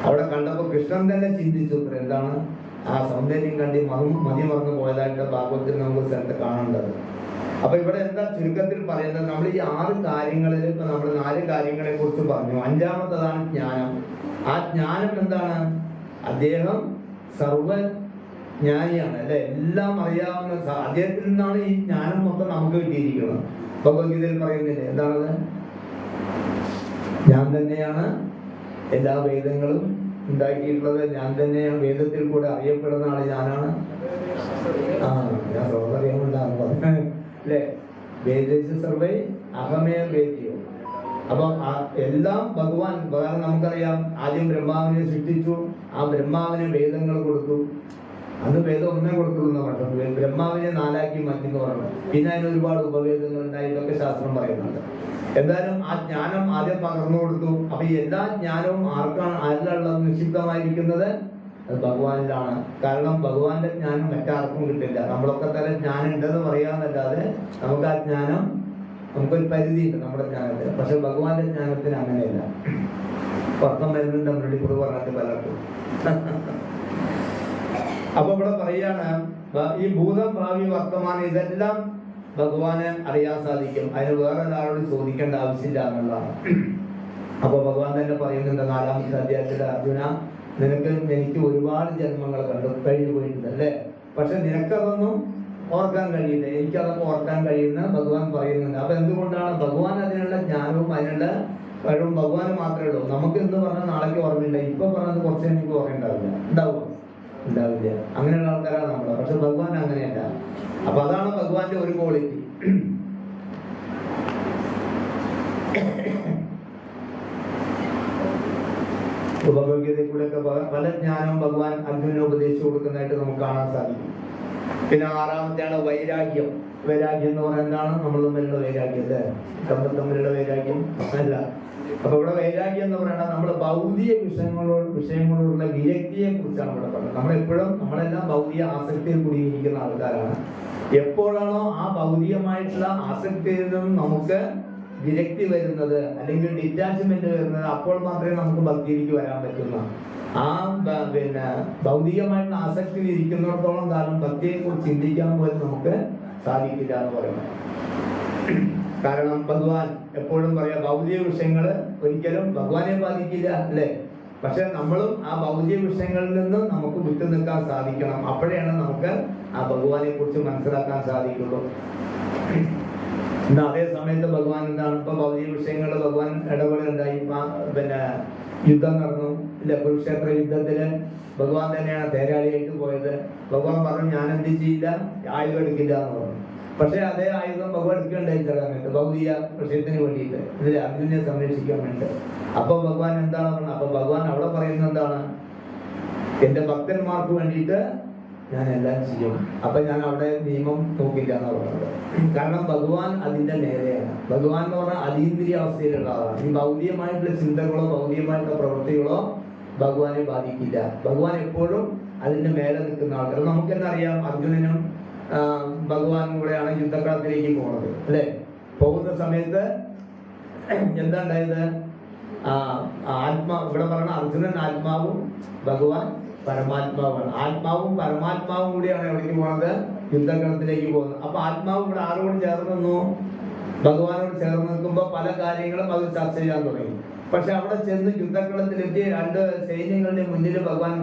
[SPEAKER 1] അവിടെ കണ്ടപ്പോ കൃഷ്ണൻ തന്നെ ചിന്തിച്ചു എന്താണ് ആ സൗന്ദര്യം കണ്ടി മതിമറന്നു പോയതായിട്ട് ഭാഗവത്തിൽ നമുക്ക് സ്ഥലത്ത് കാണേണ്ടത്. അപ്പൊ ഇവിടെ എന്താ ചുരുക്കത്തിൽ പറയുന്നത്? നമ്മൾ ഈ 6 കാര്യങ്ങളിൽ ഇപ്പൊ നമ്മൾ 4 കാര്യങ്ങളെ കുറിച്ച് പറഞ്ഞു. 5ാമത്തതാണ് ജ്ഞാനം. ആ ജ്ഞാനം എന്താണ്? അദ്ദേഹം സർവജ്ഞാനിയാണ് അല്ലെ. എല്ലാം അറിയാവുന്ന അദ്ദേഹത്തിൽ നിന്നാണ് ഈ ജ്ഞാനം മൊത്തം നമുക്ക് കിട്ടിയിരിക്കുന്നത്. ഭഗവത്ഗീതയിൽ പറയുന്നില്ലേ എന്താണത്? ഞാൻ തന്നെയാണ് എല്ലാ വേദങ്ങളും ഉണ്ടാക്കിയിട്ടുള്ളത്. ഞാൻ തന്നെയാണ് വേദത്തിൽ കൂടെ അറിയപ്പെടുന്ന ആള് ഞാനാണ്. ഞാൻ അറിയാമുണ്ടാകും അല്ലെ. വേദ സർവേ അഹമേ വേദ്യോ അപ്പൊ എല്ലാം ഭഗവാൻ, കാരണം നമുക്കറിയാം ആദ്യം ബ്രഹ്മാവിനെ സൃഷ്ടിച്ചു, ആ ബ്രഹ്മാവിന് വേദങ്ങൾ കൊടുത്തു. അന്ന് വേദം ഒന്നേ കൊടുത്തുള്ളൂ പറഞ്ഞത്, ബ്രഹ്മാവിനെ 4 മാറ്റി എന്ന് പറഞ്ഞു. പിന്നെ അതിന് ഒരുപാട് ഉപവേദങ്ങൾ ഉണ്ടായി, ഇതൊക്കെ ശാസ്ത്രം പറയുന്നുണ്ട്. എന്തായാലും ആ ജ്ഞാനം ആദ്യം പകർന്നു കൊടുത്തു. അപ്പൊ ഈ എല്ലാ ജ്ഞാനവും ആരിലുള്ളത് നിക്ഷിപ്തമായിരിക്കുന്നത്? അത് ഭഗവാനിലാണ്. കാരണം ഭഗവാന്റെ ജ്ഞാനം മറ്റാർക്കും കിട്ടില്ല. നമ്മളൊക്കെ തന്നെ ജ്ഞാനം ഉണ്ടെന്ന് പറയാന്നല്ലാതെ നമുക്ക് ആ ജ്ഞാനം, നമുക്കൊരു പരിധിയുണ്ട് നമ്മുടെ ജ്ഞാനത്തിന്. പക്ഷെ ഭഗവാന്റെ ജ്ഞാനത്തിന് അങ്ങനെയല്ല. പത്രം വരുന്നുണ്ട് മൃഡിപ്പുറ പറഞ്ഞിട്ട് പലർക്കും. അപ്പൊ ഇവിടെ പറയാണ്, ഈ ഭൂതം ഭാവി വർത്തമാനം ഇതെല്ലാം ഭഗവാന് അറിയാൻ സാധിക്കും. അതിന് വേറെ ഒരാളോട് ചോദിക്കേണ്ട ആവശ്യമില്ല എന്നുള്ളതാണ്. അപ്പൊ ഭഗവാൻ തന്നെ പറയുന്നുണ്ട് 4-ാമത്തെ അധ്യായത്തില്, അർജുന, എനിക്ക് ഒരുപാട് ജന്മങ്ങൾ കഴിഞ്ഞു പോയിട്ടുണ്ട് അല്ലേ, പക്ഷെ നിനക്കതൊന്നും ഓർക്കാൻ കഴിയില്ല, എനിക്കതൊക്കെ ഓർക്കാൻ കഴിയുന്ന ഭഗവാൻ പറയുന്നുണ്ട്. അപ്പൊ എന്തുകൊണ്ടാണ്? ഭഗവാൻ അതിനുള്ള ജ്ഞാനവും അതിനുള്ള കഴിവും ഭഗവാന് മാത്രമേ ഉള്ളൂ. നമുക്ക് എന്ന് പറഞ്ഞാൽ നാളേക്ക് ഓർമ്മയില്ല, ഇപ്പൊ പറഞ്ഞത് കുറച്ച് എനിക്ക് ഓർമ്മയുണ്ടാവില്ല. ഉണ്ടാവില്ല. അങ്ങനെയുള്ള ആൾക്കാരാണ് നമ്മള്. പക്ഷെ ഭഗവാൻ അങ്ങനെയല്ല. അപ്പൊ അതാണ് ഭഗവാന്റെ ഒരു ക്വാളിറ്റി. ഭഗവത്ഗീതയിൽ കൂടെയൊക്കെ പല ജ്ഞാനം ഭഗവാൻ അർജുനന് ഉപദേശിച്ചു കൊടുക്കുന്നതായിട്ട് നമുക്ക് കാണാൻ സാധിക്കും. പിന്നെ 6-ാമത്തെയാണ് വൈരാഗ്യം. വൈരാഗ്യം എന്ന് പറയുന്നത് എന്താണ്? നമ്മൾ തമ്മിലുള്ള വൈരാഗ്യം അല്ലേ, തമ്മിലുള്ള വൈരാഗ്യം അല്ല. അപ്പൊ ഇവിടെ വൈരാഗ്യം എന്ന് പറയുന്നത് നമ്മൾ ഭൗതിക വിഷയങ്ങളോടുള്ള വിരക്തിയെ കുറിച്ചാണ് ഇവിടെ പറയുന്നത്. നമ്മളെല്ലാം ഭൗതിക ആസക്തിയിൽ കൂടിയിരിക്കുന്ന ആൾക്കാരാണ്. എപ്പോഴാണോ ആ ഭൗതികമായിട്ടുള്ള ആസക്തിയിൽ നിന്നും നമുക്ക് വിരക്തി വരുന്നത്, അല്ലെങ്കിൽ ഡിറ്റാച്ച്മെന്റ് വരുന്നത്, അപ്പോൾ മാത്രമേ നമുക്ക് ഭക്തിയിലേക്ക് വരാൻ പറ്റുന്ന. ആ പിന്നെ ഭൗതികമായിട്ടുള്ള ആസക്തിയിൽ ഇരിക്കുന്നിടത്തോളം കാലം ഭക്തിയെ കുറിച്ച് ചിന്തിക്കാൻ പോലും നമുക്ക് സാധിക്കില്ല എന്ന് പറയുന്നത്. കാരണം ഭഗവാൻ എപ്പോഴും പറയാം, ഭൗതിക വിഷയങ്ങള് ഒരിക്കലും ഭഗവാനെ ബാധിക്കില്ല അല്ലേ. പക്ഷെ നമ്മളും ആ ഭൗതിക വിഷയങ്ങളിൽ നിന്നും നമുക്ക് വിട്ടു നിൽക്കാൻ സാധിക്കണം. അപ്പോഴാണ് നമുക്ക് ആ ഭഗവാനെ കുറിച്ച് മനസ്സിലാക്കാൻ സാധിക്കുള്ളൂ. അതേ സമയത്ത് ഭഗവാൻ എന്താണ്, ഇപ്പൊ ഭൗതിക വിഷയങ്ങളിൽ ഭഗവാൻ ഇടപെടുണ്ടായി. പിന്നെ യുദ്ധം നടന്നു ഇല്ല, കുരുക്ഷേത്ര യുദ്ധത്തില് ഭഗവാൻ തന്നെയാണ് തേരാളിയായിട്ട് പോയത്. ഭഗവാൻ പറഞ്ഞു, ഞാൻ എന്ത് ചെയ്യില്ല, ആയുധം എടുക്കില്ല എന്ന് പറഞ്ഞു. പക്ഷെ അതേ ആയുധം ഭഗവാൻ എടുക്കേണ്ടായി ചില സമയത്ത് ഭൗതിക വിഷയത്തിന് വേണ്ടിയിട്ട്, ഇതിൽ അർജുനെ സംരക്ഷിക്കാൻ വേണ്ടി. അപ്പൊ ഭഗവാൻ എന്താണ് പറഞ്ഞത്? അപ്പൊ ഭഗവാൻ അവിടെ പറയുന്നത് എന്താണ്? എന്റെ ഭക്തന്മാർക്ക് വേണ്ടിയിട്ട് ഞാൻ എല്ലാം ചെയ്യും. അപ്പൊ ഞാൻ അവിടെ നിയമം നോക്കില്ല എന്നാ പറയുന്നത്. കാരണം ഭഗവാൻ അതിന്റെ നേരെയാണ്. ഭഗവാൻ എന്ന് പറഞ്ഞാൽ അതീന്ദ്രിയ അവസ്ഥയിലുള്ള ആളാണ്. ഈ ഭൗതികമായിട്ടുള്ള ചിന്തകളോ ഭൗതികമായിട്ടുള്ള പ്രവൃത്തികളോ ഭഗവാനെ ബാധിക്കില്ല. ഭഗവാൻ എപ്പോഴും അതിന്റെ മേലെ നിൽക്കുന്ന ആൾക്കാർ. നമുക്ക് തന്നെ അറിയാം, അർജുനനും ഭഗവാനും കൂടെയാണ് യുദ്ധക്കളത്തിലേക്ക് പോകുന്നത് അല്ലെ. പോകുന്ന സമയത്ത് എന്താ ഉണ്ടായത്? ഇവിടെ പറഞ്ഞ അർജുനൻ ആത്മാവും ഭഗവാൻ പരമാത്മാവാണ്. ആത്മാവും പരമാത്മാവും കൂടിയാണ് എവിടേക്ക് പോകുന്നത്? യുദ്ധകളത്തിലേക്ക് പോകുന്നത്. അപ്പൊ ആത്മാവ് ഇവിടെ ആരോട് ചേർന്ന് നിന്നു? ഭഗവാനോട് ചേർന്ന് നിൽക്കുമ്പോ പല കാര്യങ്ങളും അത് ചർച്ച ചെയ്യാൻ തുടങ്ങി. പക്ഷെ അവിടെ ചെന്ന് യുദ്ധകളത്തിലെത്തി 2 സൈന്യങ്ങളുടെ മുന്നിൽ ഭഗവാൻ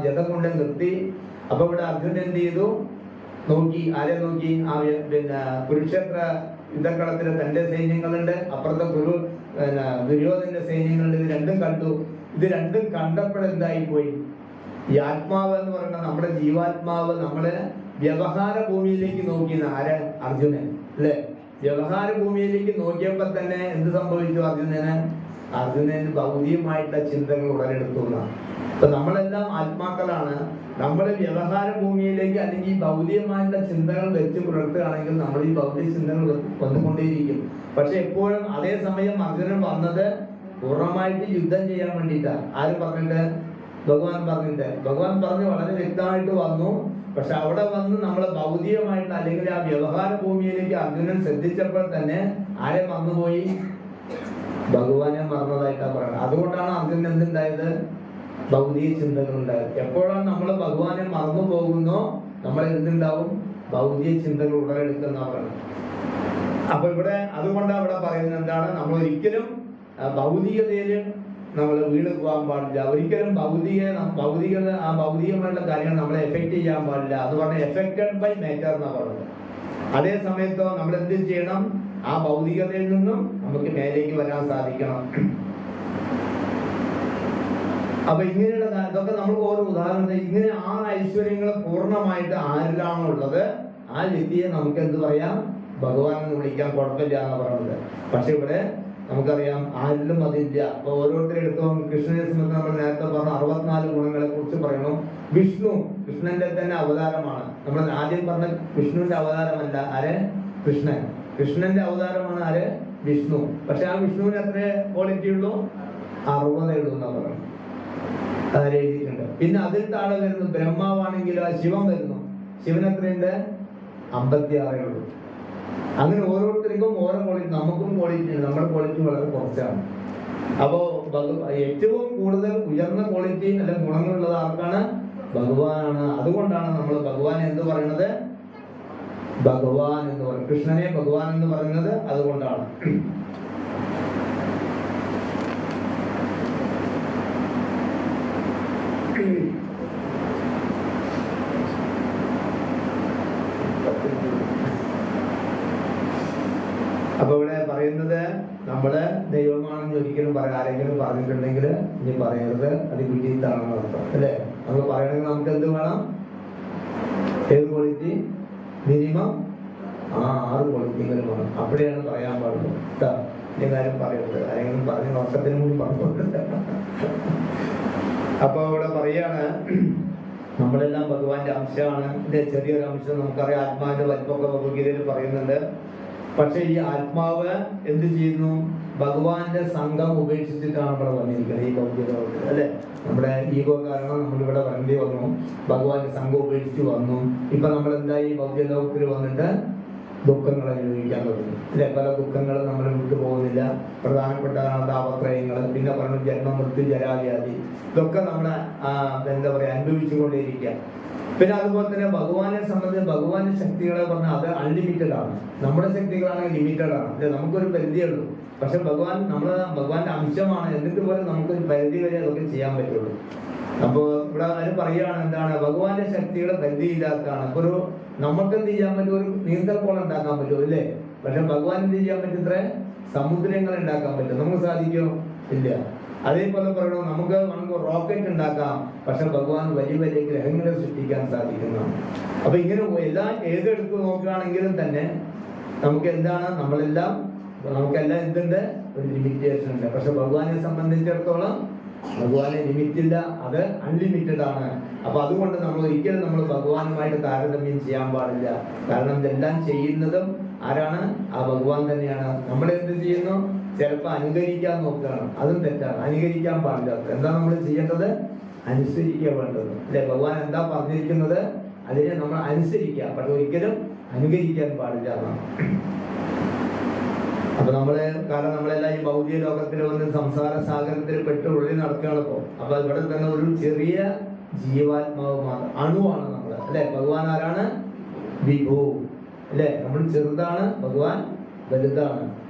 [SPEAKER 1] ജഥം കൊണ്ട് നിർത്തി. അപ്പൊ ഇവിടെ അർജുനൻ എന്ത് ചെയ്തു? നോക്കി. ആരെ നോക്കി? പിന്നെ കുരുക്ഷേത്ര യുദ്ധക്കളത്തില് തന്റെ സൈന്യങ്ങളുണ്ട്, അപ്പുറത്തെ ദുര്യോധന്റെ സൈന്യങ്ങളുണ്ട്. ഇത് രണ്ടും കണ്ടു. ഇത് രണ്ടും കണ്ടപ്പോഴെന്തായി പോയി? ഈ ആത്മാവ് എന്ന് പറയുന്നത് നമ്മുടെ ജീവാത്മാവ് നമ്മള് വ്യവഹാര ഭൂമിയിലേക്ക് നോക്കിയെന്ന് ആര്? അർജുനൻ അല്ലെ. വ്യവഹാര ഭൂമിയിലേക്ക് നോക്കിയപ്പോ തന്നെ എന്ത് സംഭവിച്ചു? അർജുനന് ഭൗതികമായിട്ടുള്ള ചിന്തകൾ ഉടലെടുത്തു. അപ്പൊ നമ്മളെല്ലാം ആത്മാക്കളാണ്. നമ്മൾ വ്യവഹാര ഭൂമിയിലേക്ക് അല്ലെങ്കിൽ ഭൗതികമായിട്ടുള്ള ചിന്തകൾ വെച്ച് പുലർത്തുകയാണെങ്കിൽ നമ്മൾ ഈ ഭൗതിക ചിന്തകൾ വന്നുകൊണ്ടേയിരിക്കും. പക്ഷെ എപ്പോഴും അതേ സമയം അർജുനൻ വന്നത് പൂർണ്ണമായിട്ട് യുദ്ധം ചെയ്യാൻ വേണ്ടിയിട്ടാണ്. ആര് പറഞ്ഞിട്ട്? ഭഗവാൻ പറഞ്ഞിട്ട്. ഭഗവാൻ പറഞ്ഞ് വളരെ വ്യക്തമായിട്ട് വന്നു. പക്ഷെ അവിടെ വന്ന് നമ്മൾ ഭൗതികമായിട്ട് അല്ലെങ്കിൽ ആ വ്യവഹാര ഭൂമിയിലേക്ക് അർജുനൻ ശ്രദ്ധിച്ചപ്പോൾ തന്നെ ആരെ മറന്നുപോയി? ഭഗവാനെ മറന്നതായിട്ടാണ് പറയുന്നത്. അതുകൊണ്ടാണ് അർജുനൻ എന്തുണ്ടായത്? ഭൗതിക ചിന്തകൾ ഉണ്ടായത്. എപ്പോഴാണ് നമ്മൾ ഭഗവാനെ മറന്നു പോകുന്നോ നമ്മൾ എന്തുണ്ടാവും? ഭൗതിക ചിന്തകൾ ഉടലെടുക്കുന്ന പറയുന്നത്. അപ്പൊ ഇവിടെ അതുകൊണ്ടാണ് ഇവിടെ പറയുന്നത് എന്താണ്? നമ്മൾ ഒരിക്കലും ഭൗതികതയില് നമ്മൾ വീണ് പോകാൻ പാടില്ല. ഒരിക്കലും ഭൗതികമായിട്ടുള്ള കാര്യങ്ങൾ നമ്മളെ എഫക്ട് ചെയ്യാൻ പാടില്ല. അത് പറഞ്ഞാൽ എഫക്റ്റഡ് ബൈ മാറ്റർ എന്നാണ് പറയുന്നത്. അതേ സമയത്തോ നമ്മൾ എന്ത് ചെയ്യണം? ആ ഭൗതികതയിൽ നിന്നും നമുക്ക് മേലേക്ക് വരാൻ സാധിക്കണം. അപ്പൊ ഇങ്ങനെയുള്ള ഇതൊക്കെ നമുക്ക് ഓരോ ഉദാഹരണം. ഇങ്ങനെ 6 ഐശ്വര്യങ്ങൾ പൂർണ്ണമായിട്ട് ആരിലാണോ ഉള്ളത് ആ വ്യക്തിയെ നമുക്ക് എന്ത് പറയാം? ഭഗവാൻ എന്ന് വിളിക്കാൻ കുഴപ്പമില്ല എന്ന് പറയുന്നത്. പക്ഷെ ഇവിടെ നമുക്കറിയാം ആരിലും അതില്ല. അപ്പൊ ഓരോരുത്തരും എടുത്തോ കൃഷ്ണനെ സംബന്ധിച്ച് നമ്മൾ നേരത്തെ പറഞ്ഞ 64 ഗുണങ്ങളെ കുറിച്ച് പറയണം. വിഷ്ണു കൃഷ്ണന്റെ തന്നെ അവതാരമാണ്. നമ്മൾ ആദ്യം പറഞ്ഞ വിഷ്ണുവിന്റെ അവതാരമല്ല ആര്? കൃഷ്ണൻ. കൃഷ്ണന്റെ അവതാരമാണ് ആര്? വിഷ്ണു. പക്ഷെ ആ വിഷ്ണുവിന് എത്ര ക്വാളിറ്റി ഉള്ളൂ? 60 ഉള്ളൂ എന്നാ പറയുന്നത്. അത് എഴുതിയിട്ടുണ്ട്. പിന്നെ അതിൽ താഴെ വരുന്നു ബ്രഹ്മാവാണെങ്കിലോ ശിവൻ വരുന്നു. ശിവൻ എത്രയുണ്ട്? 56 ഉള്ളൂ. അങ്ങനെ ഓരോരുത്തർക്കും ഓരോ ക്വാളിറ്റി. നമുക്കും ക്വാളിറ്റി ഉണ്ട്. നമ്മുടെ ക്വാളിറ്റി വളരെ കുറച്ചാണ്. അപ്പോ ഏറ്റവും കൂടുതൽ ഉയർന്ന ക്വാളിറ്റി അല്ലെ ഗുണങ്ങളുള്ളത് ആർക്കാണ്? ഭഗവാനാണ്. അതുകൊണ്ടാണ് നമ്മൾ ഭഗവാൻ എന്ന് പറയുന്നത് ഭഗവാൻ എന്ന് പറയുന്നത്. കൃഷ്ണനെ ഭഗവാൻ എന്ന് പറയുന്നത് അതുകൊണ്ടാണ്. അപ്പൊ ഇവിടെ പറയുന്നത് നമ്മള് ദൈവമാണെന്ന് ഒരിക്കലും ആരെങ്കിലും പറഞ്ഞിട്ടുണ്ടെങ്കിൽ ഇനി പറയരുത്, അത് വിജയിത്താണെന്ന് അർത്ഥം അല്ലേ? നമ്മൾ പറയണമെങ്കിൽ നമുക്ക് എന്ത് വേണം? ഏത് ക്വാളിറ്റി? മിനിമം 6 ക്വാളിറ്റികളും വേണം. അപ്പോഴാണ് പറയാൻ പാടുള്ളൂ കേട്ടോ. ഈ കാര്യം പറയരുത്, ആരെങ്കിലും പറഞ്ഞ് നോക്കത്തിന് കൂടി പറഞ്ഞോട്ടുണ്ട്. അപ്പൊ ഇവിടെ പറയാണ് നമ്മളെല്ലാം ഭഗവാന്റെ അംശമാണ്. ഇതിന്റെ ചെറിയൊരു അംശം നമുക്കറിയാം. ആത്മാവിന്റെ വലിപ്പമൊക്കെ ഭഗവത്ഗീതയിൽ പറയുന്നുണ്ട്. പക്ഷെ ഈ ആത്മാവ് എന്ത് ചെയ്യുന്നു? ഭഗവാന്റെ സംഘം ഉപേക്ഷിച്ചിട്ടാണ് ഇവിടെ വന്നിരിക്കുന്നത് ഈ ഭൗതിക ലോകത്തിൽ അല്ലെ? നമ്മുടെ ഈഗോ കാരണം നമ്മളിവിടെ വരേണ്ടി വന്നു. ഭഗവാന്റെ സംഘം ഉപേക്ഷിച്ച് വന്നു. ഇപ്പൊ നമ്മൾ എന്തായി? ഭൗതിക ലോകത്തിൽ വന്നിട്ട് ദുഃഖങ്ങൾ അനുഭവിക്കാൻ തുടങ്ങി അല്ലെ? പല ദുഃഖങ്ങളും നമ്മൾ വിട്ടു പോകുന്നില്ല. പ്രധാനപ്പെട്ടതാണ് താപത്രയങ്ങൾ. പിന്നെ പറഞ്ഞു ജന്മ മൃത്യു ജരാവ്യാധി. ഇതൊക്കെ നമ്മളെ എന്താ പറയാ അനുഭവിച്ചുകൊണ്ടേയിരിക്കുക. പിന്നെ അതുപോലെ തന്നെ ഭഗവാനെ സംബന്ധിച്ച് ഭഗവാന്റെ ശക്തികളെ പറഞ്ഞാൽ അത് അൺലിമിറ്റഡ് ആണ്. നമ്മുടെ ശക്തികളാണെങ്കിൽ ലിമിറ്റഡ് ആണ് അല്ലെ? നമുക്കൊരു പരിധിയേ ഉള്ളൂ. പക്ഷെ ഭഗവാന്റെ അംശമാണ്. എന്നിട്ട് പോലും നമുക്കൊരു പരിധി വരെ അതൊക്കെ ചെയ്യാൻ പറ്റുള്ളൂ. അപ്പൊ ഇവിടെ അതിന് പറയുകയാണ് എന്താണ്? ഭഗവാന്റെ ശക്തികളെ പരിധിയില്ലാത്തതാണ്. അപ്പൊ നമുക്ക് എന്ത് ചെയ്യാൻ പറ്റും? ഒരു നീന്തൽക്കുളം ഉണ്ടാക്കാൻ പറ്റുമോ അല്ലേ? പക്ഷെ ഭഗവാൻ എന്ത് ചെയ്യാൻ പറ്റും? ഇത്ര സമുദ്രങ്ങൾ ഉണ്ടാക്കാൻ പറ്റും. നമുക്ക് സാധിക്കുമോ? ഇല്ല. അതേപോലെ പറയണോ, നമുക്ക് റോക്കറ്റ് ഉണ്ടാക്കാം. പക്ഷെ ഭഗവാൻ വലിയ വലിയ ഗ്രഹങ്ങളെ സൃഷ്ടിക്കാൻ സാധിക്കുന്നതാണ്. അപ്പൊ ഇങ്ങനെ ഏതെടുത്ത് നോക്കുകയാണെങ്കിലും തന്നെ നമുക്ക് എന്താണ്? നമുക്കെല്ലാം എന്തുണ്ട്? ഒരു ലിമിറ്റേഷൻ ഉണ്ട്. പക്ഷെ ഭഗവാനെ സംബന്ധിച്ചിടത്തോളം ഭഗവാനെ ലിമിറ്റില്ല, അത് അൺലിമിറ്റഡ് ആണ്. അപ്പൊ അതുകൊണ്ട് നമ്മൾ ഒരിക്കലും ഭഗവാനുമായിട്ട് താരതമ്യം ചെയ്യാൻ പാടില്ല. കാരണം ഇതെല്ലാം ചെയ്യുന്നതും ആരാണ്? ആ ഭഗവാൻ തന്നെയാണ്. നമ്മൾ എന്ത് ചെയ്യുന്നു? ചിലപ്പോൾ അനുകരിക്കാൻ നോക്കുകയാണ്. അതും തെറ്റാണ്. അനുകരിക്കാൻ പാടില്ല. എന്താ നമ്മൾ ചെയ്യേണ്ടത്? അനുസരിക്കുക വേണ്ടത് അല്ലെ? ഭഗവാൻ എന്താ പറഞ്ഞിരിക്കുന്നത് അതിനെ നമ്മൾ അനുസരിക്കുക. പക്ഷെ ഒരിക്കലും അനുകരിക്കാൻ പാടില്ല എന്നാണ്. അപ്പൊ നമ്മളെല്ലാം ഈ ഭൗതിക ലോകത്തിൽ വന്ന് സംസാര സാഗരത്തിൽ പെട്ട് ഉള്ളിൽ നടക്കുകയാണ് ഇപ്പോ. അപ്പൊ ഇവിടെ തന്നെ ഒരു ചെറിയ ജീവാത്മാവ് അണുവാണ് നമ്മൾ അല്ലെ? ഭഗവാൻ ആരാണ്? വിഭു അല്ലെ? നമ്മൾ ചെറുതാണ്, ഭഗവാൻ വലുതാണ്.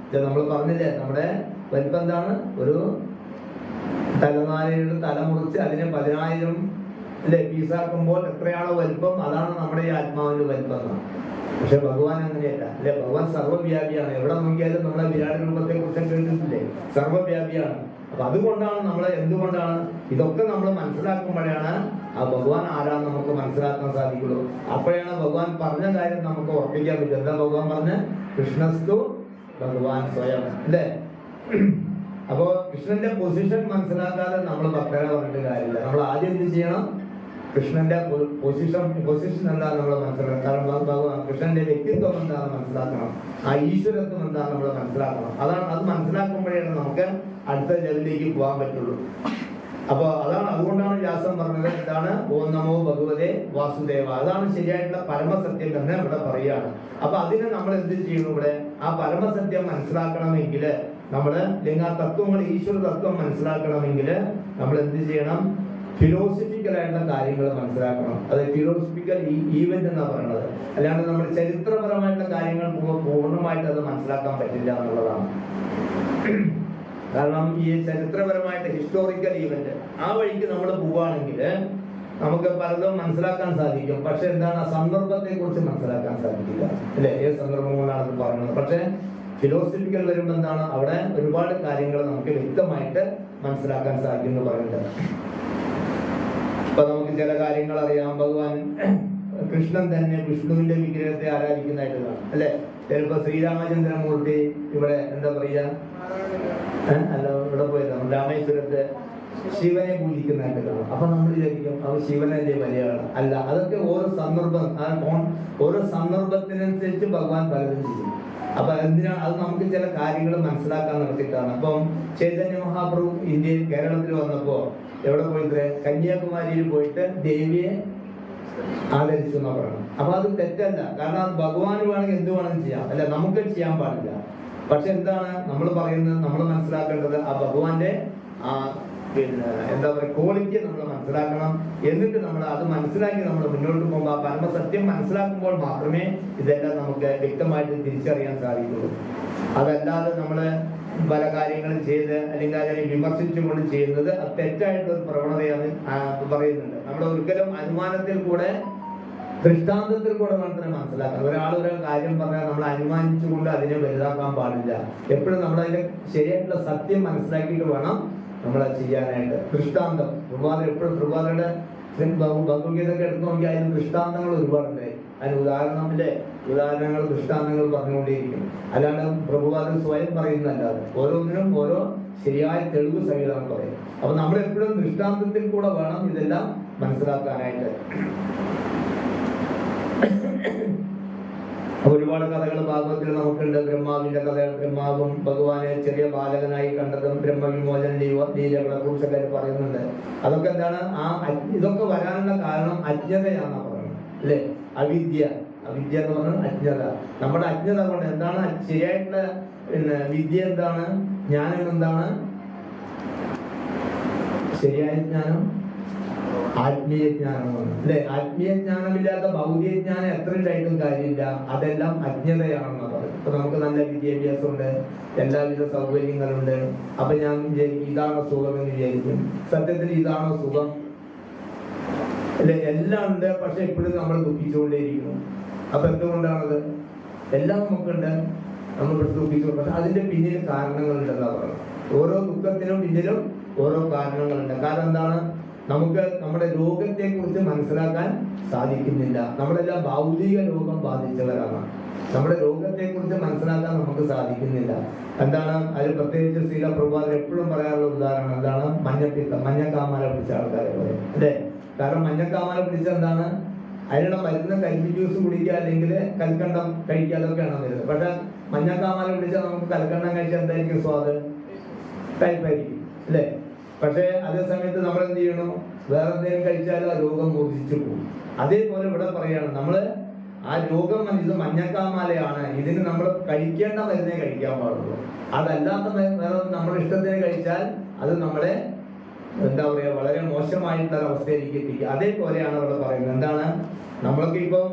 [SPEAKER 1] നമ്മൾ പറഞ്ഞില്ലേ നമ്മുടെ വലിപ്പം എന്താണ്? ഒരു തലനാരിയുടെ തല മുറിച്ച് അതിനെ 10,000 അല്ലെ പീസാക്കുമ്പോൾ എത്രയാണോ വലിപ്പം, അതാണ് നമ്മുടെ ഈ ആത്മാവിന്റെ വലിപ്പം എന്നാണ്. പക്ഷെ ഭഗവാൻ അങ്ങനെയല്ല അല്ലെ? ഭഗവാൻ സർവ്വവ്യാപിയാണ്. എവിടെ നോക്കിയാലും നമ്മളെ വിരാട് രൂപത്തെ കുറിച്ച് കേട്ടിട്ടില്ലേ? സർവ്വവ്യാപിയാണ്. അപ്പൊ അതുകൊണ്ടാണ് എന്തുകൊണ്ടാണ് ഇതൊക്കെ നമ്മൾ മനസ്സിലാക്കുമ്പോഴാണ് ആ ഭഗവാൻ ആരാന്ന് നമുക്ക് മനസ്സിലാക്കാൻ സാധിക്കുള്ളൂ. അപ്പോഴാണ് ഭഗവാൻ പറഞ്ഞ കാര്യം നമുക്ക് ഉറപ്പിക്കാൻ പറ്റും. എന്താ ഭഗവാൻ പറഞ്ഞ? കൃഷ്ണസ്തു ഭഗവാൻ സ്വയം അല്ലേ? അപ്പോ കൃഷ്ണന്റെ പൊസിഷൻ മനസ്സിലാക്കാതെ നമ്മൾ ഭക്തരെ പറഞ്ഞിട്ട് കാര്യമില്ല. നമ്മൾ ആദ്യം എന്ത് ചെയ്യണം? കൃഷ്ണന്റെ പൊസിഷൻ എന്താണെന്ന് നമ്മൾ മനസ്സിലാക്കണം. കാരണം കൃഷ്ണന്റെ വ്യക്തിത്വം എന്താണെന്ന് മനസ്സിലാക്കണം. ആ ഈശ്വരത്വം എന്താണെന്ന് നമ്മൾ മനസ്സിലാക്കണം. അത് മനസ്സിലാക്കുമ്പോഴാണ് നമുക്ക് അടുത്ത ലെവലിലേക്ക് പോകാൻ പറ്റുള്ളൂ. അപ്പൊ അതുകൊണ്ടാണ് വ്യാസൻ പറഞ്ഞത് എന്താണ്? ഓം നമോ ഭഗവതേ വാസുദേവ. അതാണ് ശരിയായിട്ടുള്ള പരമസത്യം എന്ന് ഇവിടെ പറയുകയാണ്. അപ്പൊ അതിനെ നമ്മൾ എന്ത് ചെയ്യുന്നു? ഇവിടെ ആ പരമസത്യം മനസ്സിലാക്കണമെങ്കിൽ അല്ലെങ്കിൽ ആ തത്വങ്ങൾ ഈശ്വര തത്വം മനസ്സിലാക്കണമെങ്കിൽ നമ്മൾ എന്ത് ചെയ്യണം? ഫിലോസഫിക്കൽ ആയിട്ടുള്ള കാര്യങ്ങൾ മനസ്സിലാക്കണം. അത് ഫിലോസഫിക്കൽ ഈവന്റ് എന്നാ പറയുന്നത്. അല്ലാണ്ട് നമ്മൾ ചരിത്രപരമായിട്ടുള്ള കാര്യങ്ങൾ പൂർണ്ണമായിട്ട് അത് മനസ്സിലാക്കാൻ പറ്റില്ല എന്നുള്ളതാണ്. കാരണം ഈ ചരിത്രപരമായിട്ട് ഹിസ്റ്റോറിക്കൽ ഈവന്റ് ആ വഴിക്ക് നമ്മൾ പോവുകയാണെങ്കിൽ നമുക്ക് പലതും മനസ്സിലാക്കാൻ സാധിക്കും. പക്ഷെ എന്താണ്? സന്ദർഭത്തെ കുറിച്ച് മനസ്സിലാക്കാൻ സാധിക്കില്ല അല്ലെ? ഏത് സന്ദർഭം കൊണ്ടാണ് അത് പറയുന്നത്. പക്ഷെ ഫിലോസഫിക്കൽ വരുമ്പോൾ എന്താണ്? അവിടെ ഒരുപാട് കാര്യങ്ങൾ നമുക്ക് വ്യക്തമായിട്ട് മനസ്സിലാക്കാൻ സാധിക്കും എന്ന് പറയുന്നത്. ഇപ്പൊ നമുക്ക് ചില കാര്യങ്ങൾ അറിയാം. ഭഗവാൻ കൃഷ്ണൻ തന്നെ വിഷ്ണുവിന്റെ വിഗ്രഹത്തെ ആരാധിക്കുന്നതായിട്ട് കാണാം അല്ലെ? ചിലപ്പോ ശ്രീരാമചന്ദ്രമൂർത്തി ഇവിടെ എന്താ പറയാ, അല്ല ഇവിടെ പോയത് രാമേശ്വരത്ത് ശിവനെ പൂജിക്കുന്നതായിട്ട് കാണും. അപ്പൊ നമ്മൾ വിചാരിക്കും അത് ശിവനല്ലേ വലിയാണ്. അല്ല, അതൊക്കെ ഓരോ സന്ദർഭം, ഓരോ സന്ദർഭത്തിനനുസരിച്ച് ഭഗവാൻ പലതും ചെയ്യും. അപ്പൊ എന്തിനാണ് അത് നമുക്ക് ചില കാര്യങ്ങൾ മനസ്സിലാക്കാൻ നടത്തിയിട്ടാണ്. അപ്പം ചൈതന്യ മഹാപ്രഭു ഇന്ത്യയിൽ കേരളത്തിൽ വന്നപ്പോ എവിടെ പോയിട്ട് കന്യാകുമാരിയിൽ പോയിട്ട് ദേവിയെ ആദരിച്ചു എന്നാ പറയണം. അപ്പൊ അത് തെറ്റല്ല, കാരണം അത് ഭഗവാന് വേണമെങ്കിൽ എന്ത് വേണമെങ്കിലും ചെയ്യാം, അല്ല നമുക്ക് ചെയ്യാൻ പാടില്ല. പക്ഷെ എന്താണ് നമ്മൾ പറയുന്നത്, നമ്മൾ മനസ്സിലാക്കേണ്ടത് ആ ഭഗവാന്റെ ആ പിന്നെ എന്താ പറയുക ക്വാളിറ്റി നമ്മൾ മനസ്സിലാക്കണം. എന്നിട്ട് നമ്മൾ അത് മനസ്സിലാക്കി നമ്മൾ മുന്നോട്ട് പോകുമ്പോൾ ആ പരമസത്യം മനസ്സിലാക്കുമ്പോൾ മാത്രമേ ഇതെല്ലാം നമുക്ക് വ്യക്തമായിട്ട് തിരിച്ചറിയാൻ സാധിക്കുള്ളൂ. അതല്ലാതെ നമ്മള് പല കാര്യങ്ങളും ചെയ്ത് അല്ലെങ്കിൽ അതിനെ വിമർശിച്ചുകൊണ്ട് ചെയ്യുന്നത് അത് തെറ്റായിട്ടൊരു പ്രവണതയാണ് പറയുന്നുണ്ട്. നമ്മൾ ഒരിക്കലും അനുമാനത്തിൽ കൂടെ ദൃഷ്ടാന്തത്തിൽ കൂടെ മാത്രമേ മനസ്സിലാക്കണം. ഒരാൾ ഒരു കാര്യം പറഞ്ഞാൽ നമ്മൾ അനുമാനിച്ചുകൊണ്ട് അതിനെ വലുതാക്കാൻ പാടില്ല. എപ്പോഴും നമ്മൾ അതിന്റെ ശരിയായിട്ടുള്ള സത്യം മനസ്സിലാക്കിയിട്ട് വേണം നമ്മളത് ചെയ്യാനായിട്ട്. ദൃഷ്ടാന്തം പ്രഭാതം എപ്പോഴും പ്രഭാതയുടെ ഭഗവത്ഗീതൊക്കെ എടുത്തു നോക്കി അതിന് ദൃഷ്ടാന്തങ്ങൾ ഒരുപാടുണ്ട്. അതിന് ഉദാഹരണങ്ങൾ ദൃഷ്ടാന്തങ്ങൾ പറഞ്ഞുകൊണ്ടേയിരിക്കും. അല്ലാണ്ട് പ്രഭുപാദൻ സ്വയം പറയുന്നതല്ലാതെ ഓരോന്നിനും ഓരോ ശരിയായ തെളിവ് സഹിതം പറയും. അപ്പൊ നമ്മൾ എപ്പോഴും ദൃഷ്ടാന്തത്തിൽ കൂടെ വേണം ഇതെല്ലാം മനസ്സിലാക്കാനായിട്ട്. ഒരുപാട് കഥകൾ ഭാഗവത്തിൽ നമുക്കുണ്ട്. ബ്രഹ്മാവിന്റെ കഥകൾ, ബ്രഹ്മാവും ഭഗവാനെ ചെറിയ ബാലകനായി കണ്ടതും ബ്രഹ്മവിമോചന ലീലകളെ കുറിച്ചൊക്കെ പറയുന്നുണ്ട്. അതൊക്കെ എന്താണ്, ഇതൊക്കെ വരാനുള്ള കാരണം അജ്ഞതയാണെന്നാ പറയുന്നത് അല്ലേ. അവിദ്യ എന്ന് പറഞ്ഞാൽ അജ്ഞത. നമ്മുടെ അജ്ഞത കൊണ്ട് എന്താണ് ശരിയായിട്ടുള്ള വിദ്യ എന്താണ്, ജ്ഞാനം എന്താണ്, ശരിയായ ജ്ഞാനം ആത്മീയ ജ്ഞാനമാണ് അല്ലെ. ആത്മീയ ജ്ഞാനമില്ലാത്ത ഭൗതിക ജ്ഞാനം എത്ര ഉണ്ടായിട്ടും കാര്യമില്ല, അതെല്ലാം അജ്ഞതയാണെന്ന് പറയും. ഇപ്പൊ നമുക്ക് നല്ല വിദ്യാഭ്യാസമുണ്ട്, എല്ലാവിധ സൗകര്യങ്ങളുണ്ട്. അപ്പൊ ഞാൻ വിചാരിക്കും ഇതാണോ സുഖം എന്ന് വിചാരിക്കും. സത്യത്തിൽ ഇതാണോ സുഖം അല്ലെ? എല്ലാം ഉണ്ട്, പക്ഷെ എപ്പോഴും നമ്മൾ ദുഃഖിച്ചുകൊണ്ടേയിരിക്കുന്നു. അപ്പൊ എന്തുകൊണ്ടാണത്? എല്ലാം നമുക്കുണ്ട്, നമ്മൾ ദുഃഖിച്ചു. പക്ഷെ അതിന്റെ പിന്നിൽ കാരണങ്ങളുണ്ടെന്നാ പറയുന്നത്. ഓരോ ദുഃഖത്തിനും പിന്നിലും ഓരോ കാരണങ്ങളുണ്ട്. കാരണം എന്താണ്, നമുക്ക് നമ്മുടെ രോഗത്തെ കുറിച്ച് മനസ്സിലാക്കാൻ സാധിക്കുന്നില്ല. നമ്മളെല്ലാം ഭൗതിക രോഗം ബാധിച്ചവരാണ്. നമ്മുടെ രോഗത്തെ കുറിച്ച് മനസ്സിലാക്കാൻ നമുക്ക് സാധിക്കുന്നില്ല. എന്താണ് അതിൽ പ്രത്യേകിച്ച് ശ്രീല പ്രഭാതം എപ്പോഴും പറയാറുള്ള ഉദാഹരണം എന്താണ്, മഞ്ഞപ്പിത്തം, മഞ്ഞക്കാമാല പിടിച്ച ആൾക്കാരെ പറയും അല്ലേ. കാരണം മഞ്ഞക്കാമാല പിടിച്ച എന്താണ്, അതിനുള്ള മരുന്ന് കരിമ്പി ജ്യൂസ് കുടിക്കുക അല്ലെങ്കിൽ കൽക്കണ്ടം കഴിക്കുക, അതൊക്കെയാണ് വരുന്നത്. പക്ഷെ മഞ്ഞക്കാമാല പിടിച്ചാൽ നമുക്ക് കൽക്കണ്ടം കഴിച്ചാൽ എന്തായിരിക്കും സ്വാദ്, കയ്പായിരിക്കും അല്ലേ. പക്ഷെ അതേ സമയത്ത് നമ്മൾ എന്ത് ചെയ്യണം, വേറെ എന്തെങ്കിലും കഴിച്ചാൽ ആ രോഗം മൂർച്ഛിച്ചു പോകും. അതേപോലെ ഇവിടെ പറയാണ്, നമ്മള് ആ രോഗം ഇത് മഞ്ഞക്കാമാലയാണ്, ഇതിന് നമ്മൾ കഴിക്കേണ്ട മരുന്നേ കഴിക്കാൻ പാടുള്ളൂ. അതല്ലാത്ത വേറെ നമ്മുടെ ഇഷ്ടത്തിന് കഴിച്ചാൽ അത് നമ്മളെ എന്താ പറയാ വളരെ മോശമായിട്ടുള്ള അവസ്ഥയിലേക്ക് എത്തിക്കുക. അതേപോലെയാണ് ഇവിടെ പറയുന്നത്. എന്താണ്, നമ്മളൊക്കെ ഇപ്പം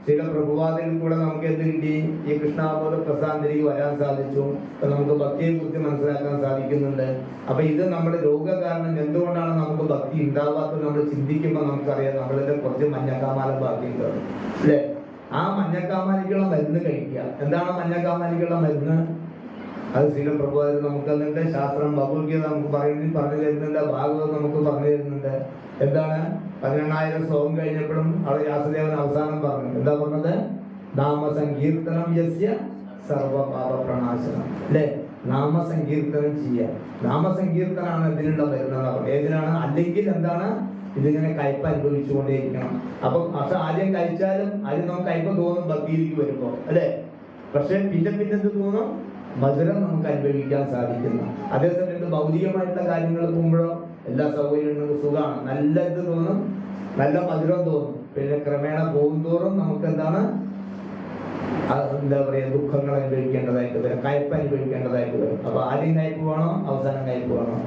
[SPEAKER 1] ചില പ്രഭുവാദിൽ കൂടെ നമുക്ക് എന്ത് കിട്ടി, ഈ കൃഷ്ണാബോധ പ്രസാദത്തിലേക്ക് വരാൻ സാധിച്ചു. നമുക്ക് ഭക്തിയെ കുറിച്ച് മനസ്സിലാക്കാൻ സാധിക്കുന്നുണ്ട്. അപ്പൊ ഇത് നമ്മുടെ രോഗകാരണം എന്തുകൊണ്ടാണ് നമുക്ക് ഭക്തി ഉണ്ടാവാത്തത് നമ്മൾ ചിന്തിക്കുമ്പോൾ നമുക്കറിയാം നമ്മളിത് കുറച്ച് മഞ്ഞക്കാമാല ബാക്കിയുണ്ട് അല്ലെ. ആ മഞ്ഞക്കാമാലിക്കുള്ള മരുന്ന് കഴിക്കുക. എന്താണ് മഞ്ഞക്കാമാലിക്കുള്ള മരുന്ന്? അത് ശ്രീല പ്രഭുവാദിൽ നമുക്ക് തന്നിട്ട്, ശാസ്ത്രം ഭഗവത്ഗീത നമുക്ക് പറഞ്ഞു തരുന്നുണ്ട്, ഭാഗവതം നമുക്ക് പറഞ്ഞു തരുന്നുണ്ട്. എന്താണ്, 18,000 ശ്ലോകം കഴിഞ്ഞപ്പോഴും അവിടെ വ്യാസദേവൻ അവസാനം പറഞ്ഞു, എന്താ പറഞ്ഞത്, നാമസങ്കീർത്തനം യസ്യ സർവപാപ പ്രണാശനം അല്ലെ. നാമസങ്കീർത്തനം ചെയ്യുക. നാമസങ്കീർത്തനാണ് ഇതിനുള്ള വരുന്നത്. ഏതിനാണ്? അല്ലെങ്കിൽ എന്താണ്, ഇതിങ്ങനെ കയ്പ അനുഭവിച്ചുകൊണ്ടേയിരിക്കണം. അപ്പൊ പക്ഷെ ആദ്യം കഴിച്ചാലും ആദ്യം നമുക്ക് കയ്പ തോന്നും ഭക്തിയിലേക്ക് വരുമ്പോ അല്ലെ. പക്ഷെ പിന്നെ എന്ത് തോന്നും, മധുരം നമുക്ക് അനുഭവിക്കാൻ സാധിക്കുന്നു. അതേസമയത്ത് ഭൗതികമായിട്ടുള്ള കാര്യങ്ങൾ പോകുമ്പോഴോ എല്ലാ സൗകര്യങ്ങളും സുഖമാണ്, നല്ല ഇത് തോന്നും, നല്ല മധുരം തോന്നും. പിന്നെ ക്രമേണ പോകുന്തോറും നമുക്ക് എന്താണ്, എന്താ പറയാ, ദുഃഖങ്ങൾ അനുഭവിക്കേണ്ടതായിട്ട് വരും, കയ്പ് അനുഭവിക്കേണ്ടതായിട്ട് വരും. അപ്പൊ ആദ്യം കയ്പ് വേണോ അവസാനം കയ്പ് വേണോ?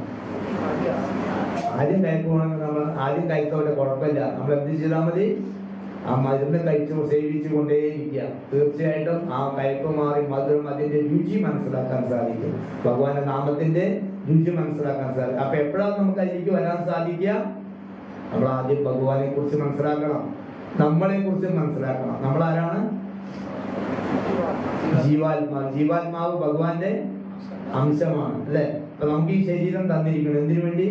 [SPEAKER 1] ആദ്യം കയ്പ് വേണമെങ്കിൽ നമ്മൾ ആദ്യം കയ്പോടെ കുഴപ്പമില്ല, നമ്മൾ എന്ത് ചെയ്താൽ മതി, ആ മരുന്ന് സേവിച്ചു കൊണ്ടേയിരിക്കുക. തീർച്ചയായിട്ടും ആ കയ്പ് മാറി മധുരം, അതിന്റെ രുചി മനസ്സിലാക്കാൻ സാധിക്കും. ഭഗവാന്റെ നാമത്തിന്റെ രുചി മനസ്സിലാക്കാൻ സാധിക്കും. അപ്പൊ എപ്പോഴാണ് നമുക്ക് അതിലേക്ക് വരാൻ സാധിക്കുക? നമ്മൾ ആദ്യം ഭഗവാനെ കുറിച്ച് മനസ്സിലാക്കണം, നമ്മളെ കുറിച്ച് മനസ്സിലാക്കണം. നമ്മൾ ആരാണ്? ജീവാത്മാവ് ഭഗവാന്റെ അംശമാണ് അല്ലെ. അപ്പൊ നമുക്ക് ഈ ശരീരം തന്നിരിക്കണം എന്തിനു വേണ്ടി?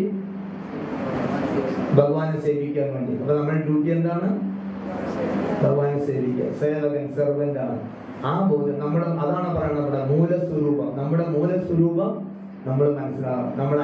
[SPEAKER 1] ഭഗവാനെ സേവിക്കാൻ വേണ്ടി. അപ്പൊ നമ്മുടെ ഡ്യൂട്ടി എന്താണ്? ഭഗവാനെ സേവിക്കുക. സേവകൻ, സെർവന്റ് ആണ്. ആ ബോധം നമ്മുടെ, അതാണ് പറയുന്നത്, നമ്മുടെ മൂലസ്വരൂപം, നമ്മുടെ മൂലസ്വരൂപം നമ്മൾ മനസ്സിലാകണം. നമ്മുടെ